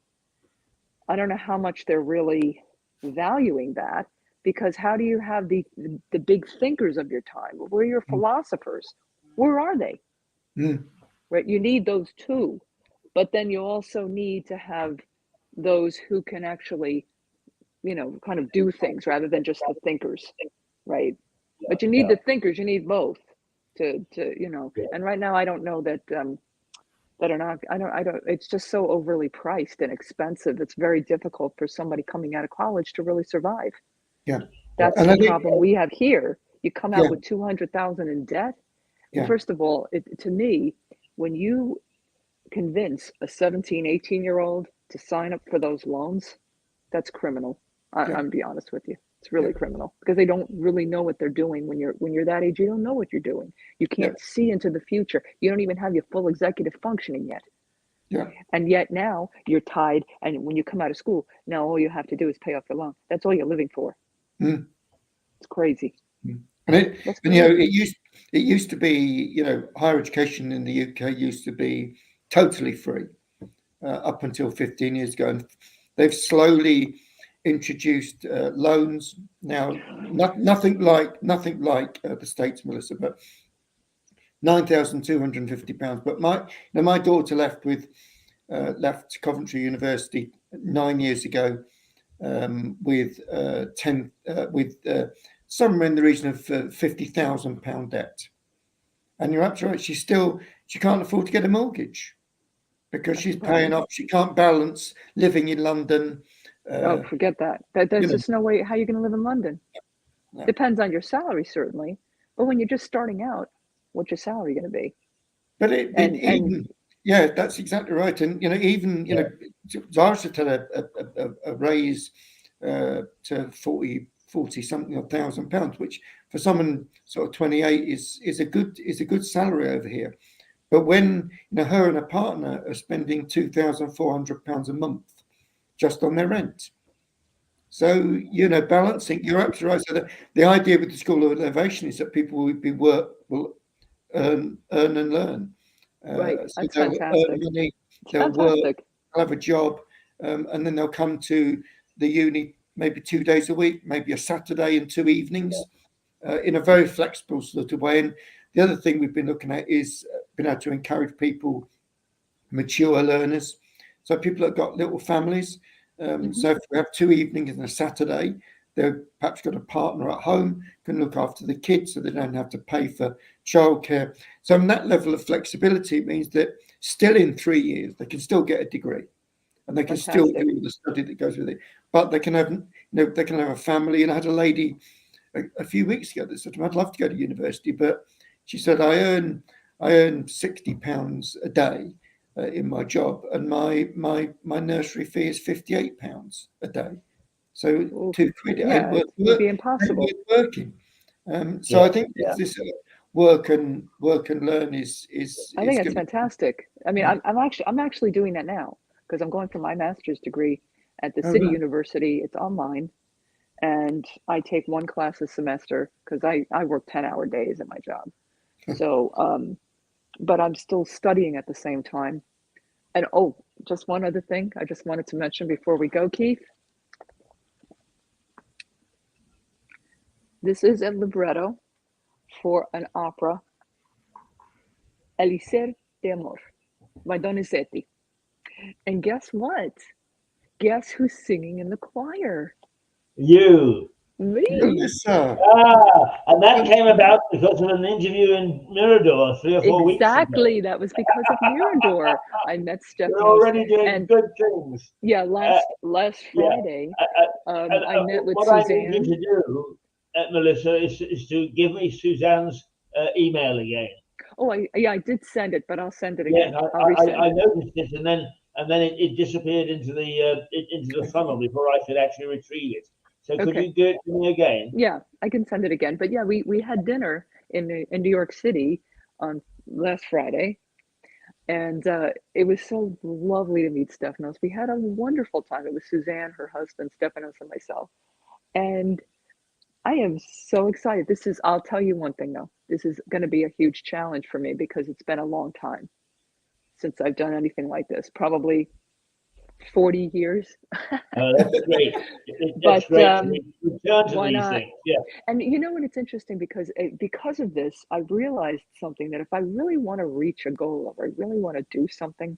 I don't know how much they're really valuing that, because how do you have the big thinkers of your time? Where are your philosophers? Where are they? Right? You need those too, but then you also need to have those who can actually, kind of do things rather than just the thinkers, right? But you need the thinkers. You need both to. And right now, I don't know that that are not. I don't. It's just so overly priced and expensive. It's very difficult for somebody coming out of college to really survive. Yeah, that's the problem we have here. You come out with 200,000 in debt. Well, first of all, to me, when you convince a 17, 18-year-old to sign up for those loans, that's criminal. I'm gonna be honest with you. It's really criminal, because they don't really know what they're doing. When you're that age, you don't know what you're doing. You can't see into the future. You don't even have your full executive functioning yet. Yeah. And yet now you're tied. And when you come out of school, now all you have to do is pay off your loan. That's all you're living for. It's crazy. And it used to be, higher education in the UK used to be totally free up until 15 years ago, and they've slowly introduced loans now. Nothing like the States, Melissa, but £9,250. But my daughter left Coventry University 9 years ago with somewhere in the region of £50,000 debt. And you're absolutely right. She can't afford to get a mortgage because she's paying off. She can't balance living in London. Forget that. There's just no way. How are you going to live in London? No. Depends on your salary, certainly. But when you're just starting out, what's your salary going to be? But that's exactly right. And Zara should tell a raise to 40 something or £1,000, which for someone sort of 28 is a good salary over here. But when her and her partner are spending £2,400 a month just on their rent, so balancing, you're absolutely right. So the idea with the School of Innovation is that people will earn and learn. Right, so that's they'll fantastic. Earn money, they'll work, they'll have a job, and then they'll come to the uni maybe 2 days a week, maybe a Saturday and 2 evenings, in a very flexible sort of way. And the other thing we've been looking at is being able to encourage people, mature learners, so people that got little families. So if we have 2 evenings and a Saturday, They've perhaps got a partner at home, can look after the kids so they don't have to pay for childcare. So on that level of flexibility, it means that still in 3 years, they can still get a degree and they can still do all the study that goes with it. But they can have, they can have a family. And I had a lady a few weeks ago that said to me, I'd love to go to university, but she said, I earn £60 a day in my job, and my nursery fee is £58 a day. So £2 it would be impossible. Working. So I think this work and learn is. I think it's fantastic. I mean, I'm actually doing that now because I'm going for my master's degree at the City University. It's online, and I take one class a semester because I work 10-hour days at my job. So, but I'm still studying at the same time. And just one other thing I just wanted to mention before we go, Keith. This is a libretto for an opera, Elixir de Amor by Donizetti. And guess what? Guess who's singing in the choir? You. Me. And that came about because of an interview in Mirador 3 or 4 weeks ago. Exactly, that was because of Mirador. I met Stefanos. You're already doing good things. Yeah, last Friday, I met with what Suzanne. What I need you to do, Melissa, is to give me Suzanne's email again. Oh, I did send it, but I'll send it again. Yes, I noticed it, and then it disappeared into the funnel before I could actually retrieve it. So could you do it to me again? Yeah, I can send it again. But yeah, we had dinner in New York City on last Friday, and it was so lovely to meet Stefanos. We had a wonderful time. It was Suzanne, her husband, Stefanos, and myself. And I am so excited. I'll tell you one thing though. This is going to be a huge challenge for me because it's been a long time since I've done anything like this. Probably 40 years. That's great. That's great. Return to these things. Yeah. And you know what? It's interesting because of this, I realized something that if I really want to reach a goal or I really want to do something,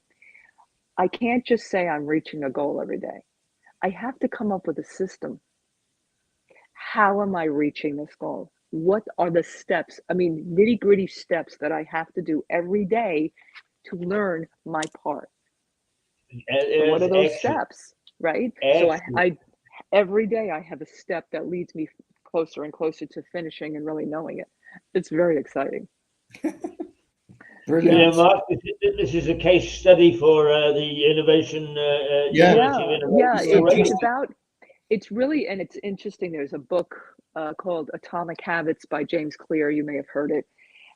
I can't just say I'm reaching a goal every day. I have to come up with a system. How am I reaching this goal? What are the steps? I mean, nitty-gritty steps that I have to do every day to learn my part. So what are those steps, right? Excellent. So I every day I have a step that leads me closer and closer to finishing and really knowing it. It's very exciting. Brilliant. Mark, this is a case study for the innovation. It's really, and it's interesting. There's a book called Atomic Habits by James Clear. You may have heard it.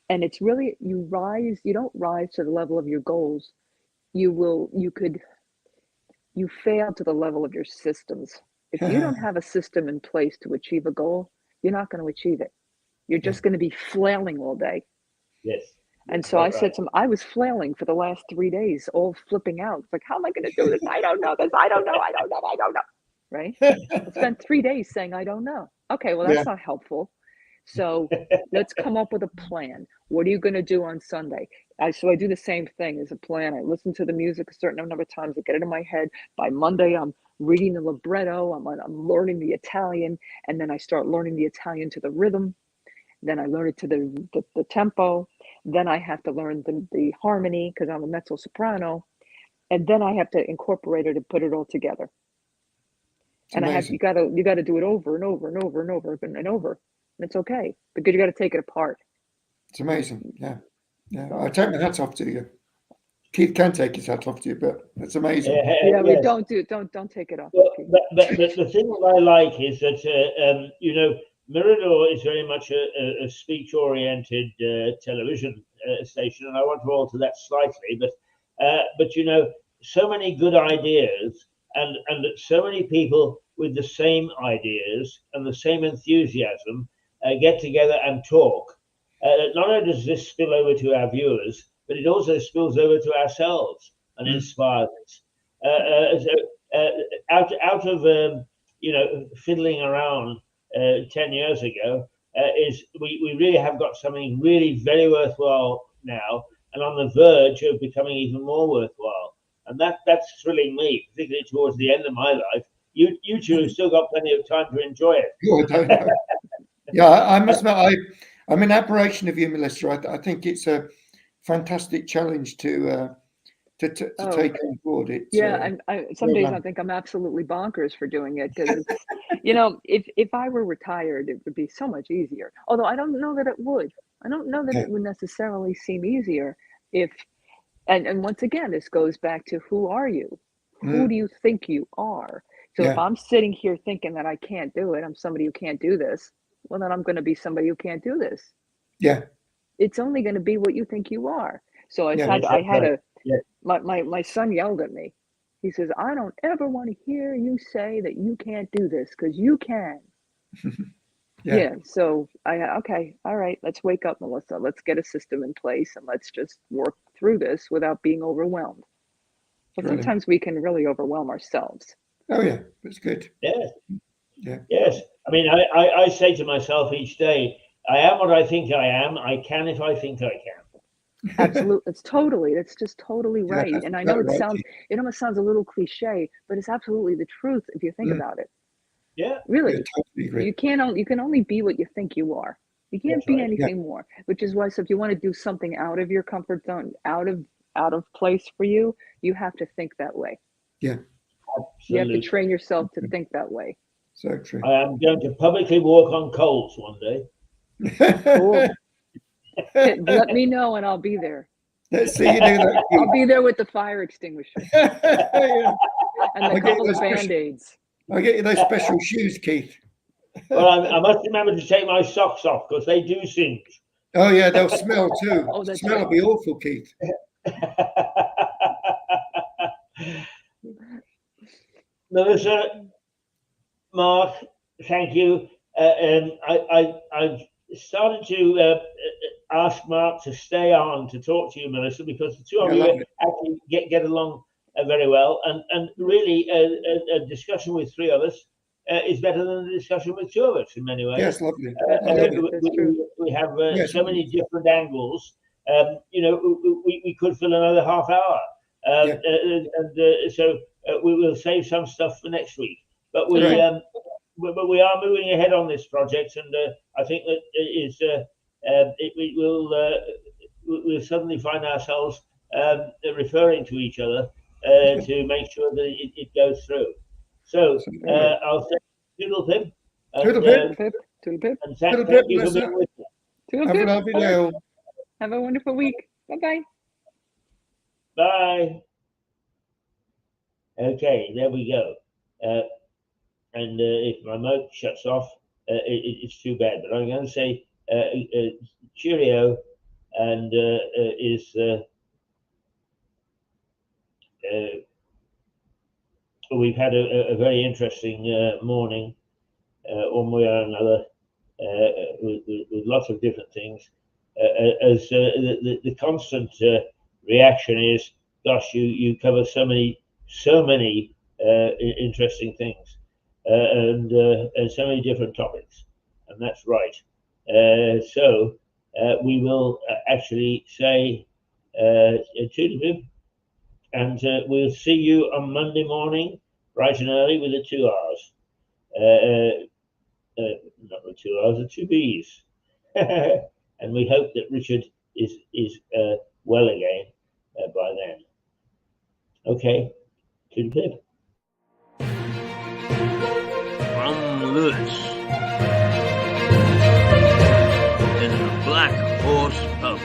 And it's really, you don't rise to the level of your goals. You fail to the level of your systems. If you don't have a system in place to achieve a goal, you're not going to achieve it. You're just going to be flailing all day. Yes. And so I was flailing for the last 3 days, all flipping out. It's like, how am I going to do this? I don't know this. I don't know. Right? I spent 3 days saying, I don't know. Okay, well, that's not helpful. So let's come up with a plan. What are you going to do on Sunday? So I do the same thing as a plan. I listen to the music a certain number of times. I get it in my head. By Monday, I'm reading the libretto. I'm learning the Italian. And then I start learning the Italian to the rhythm. Then I learn it to the tempo. Then I have to learn the harmony because I'm a mezzo soprano. And then I have to incorporate it and put it all together. And you got to do it over and over and over and over and over. And it's okay because you got to take it apart. It's amazing. Yeah. I take my hats off to you. Keith can take his hat off to you, but it's amazing. We don't take it off. Well, but the thing that I like is that Mirador is very much a speech-oriented television station, and I want to alter that slightly. But so many good ideas, and so many people with the same ideas and the same enthusiasm get together and talk. Not only does this spill over to our viewers, but it also spills over to ourselves and inspires us. Out of fiddling around 10 years ago, is we really have got something really very worthwhile now, and on the verge of becoming even more worthwhile. And that's thrilling me, particularly towards the end of my life, you two have still got plenty of time to enjoy it. Oh, I don't know. Yeah, I must admit, I'm an admiration of you, Melissa. I think it's a fantastic challenge to take on board. It. Yeah, some days done. I think I'm absolutely bonkers for doing it because it's, you know, if I were retired, it would be so much easier. Although I don't know that it would. I don't know that Yeah. it would necessarily seem easier if, and once again, this goes back to who are you? Who do you think you are? So if Yeah. I'm sitting here thinking that I can't do it, I'm somebody who can't do this, well, then I'm going to be somebody who can't do this. Yeah. It's only going to be what you think you are. So I Yeah, had right. my son yelled at me. He says, I don't ever want to hear you say that you can't do this because you can. Yeah. So okay, all right, let's wake up, Melissa. Let's get a system in place and let's just work through this without being overwhelmed. But Brilliant. sometimes we can really overwhelm ourselves. Oh yeah, that's good. Yes. Yeah. Yes. I mean, I say to myself each day, I am what I think I am. I can if I think I can. Absolutely. It's just totally Yeah, right. that's And I know exactly right. it almost sounds a little cliche, but it's absolutely the truth if you think about it. Yeah. Really. Yeah, totally agree. You can only be what you think you are. You can't That's be right. anything more, which is why, so if you want to do something out of your comfort zone, out of place for you, you have to think that way. Yeah. You have to Absolutely. train yourself to think that way. So true. I am going to publicly walk on coals one day. Cool. Let me know and I'll be there. Let's see you do that. I'll be there with the fire extinguisher Yeah. and a couple of Band-Aids. I'll get you those special shoes, Keith. Well, I must remember to take my socks off because they do singe. Oh yeah, they'll smell too. Oh, The that's smell right. will be awful, Keith. Melissa, Mark, thank you. I've started to ask Mark to stay on to talk to you, Melissa, because the two of you actually get along very well. And really, a discussion with three of us is better than a discussion with two of us in many ways. Yes, lovely. That's true. We have Yes, so many different angles. You know, we could fill another half hour. So we will save some stuff for next week. But we are moving ahead on this project, and I think that we'll suddenly find ourselves referring to each other to make sure that it goes through. So I'll say toodle pip. Toodle pip. Toodle pip. And thank you for being with me. Toodle Have a pip. lovely day all. Have a wonderful week. Bye-bye. Bye. Okay, there we go. And if my mic shuts off, it's too bad. But I'm going to say cheerio, and we've had a very interesting morning, one way or another, with lots of different things. As the constant reaction is, gosh, you cover so many interesting things, and so many different topics, and that's right. So we will actually say toodaloo, and we'll see you on Monday morning, bright and early, with the 2 R's. Not the 2 R's, the 2 B's. And we hope that Richard is well again by then. Okay, toodaloo. From Lewis in the Black Horse Pub.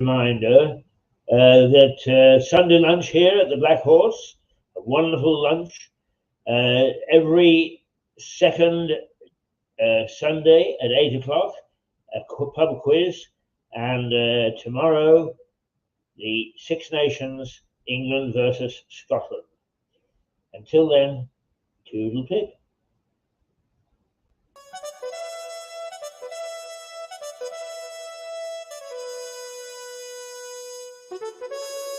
Reminder that Sunday lunch here at the Black Horse, a wonderful lunch. Every second Sunday at 8 o'clock, a pub quiz, and tomorrow, the Six Nations, England versus Scotland. Until then, toodle pip. Thank you.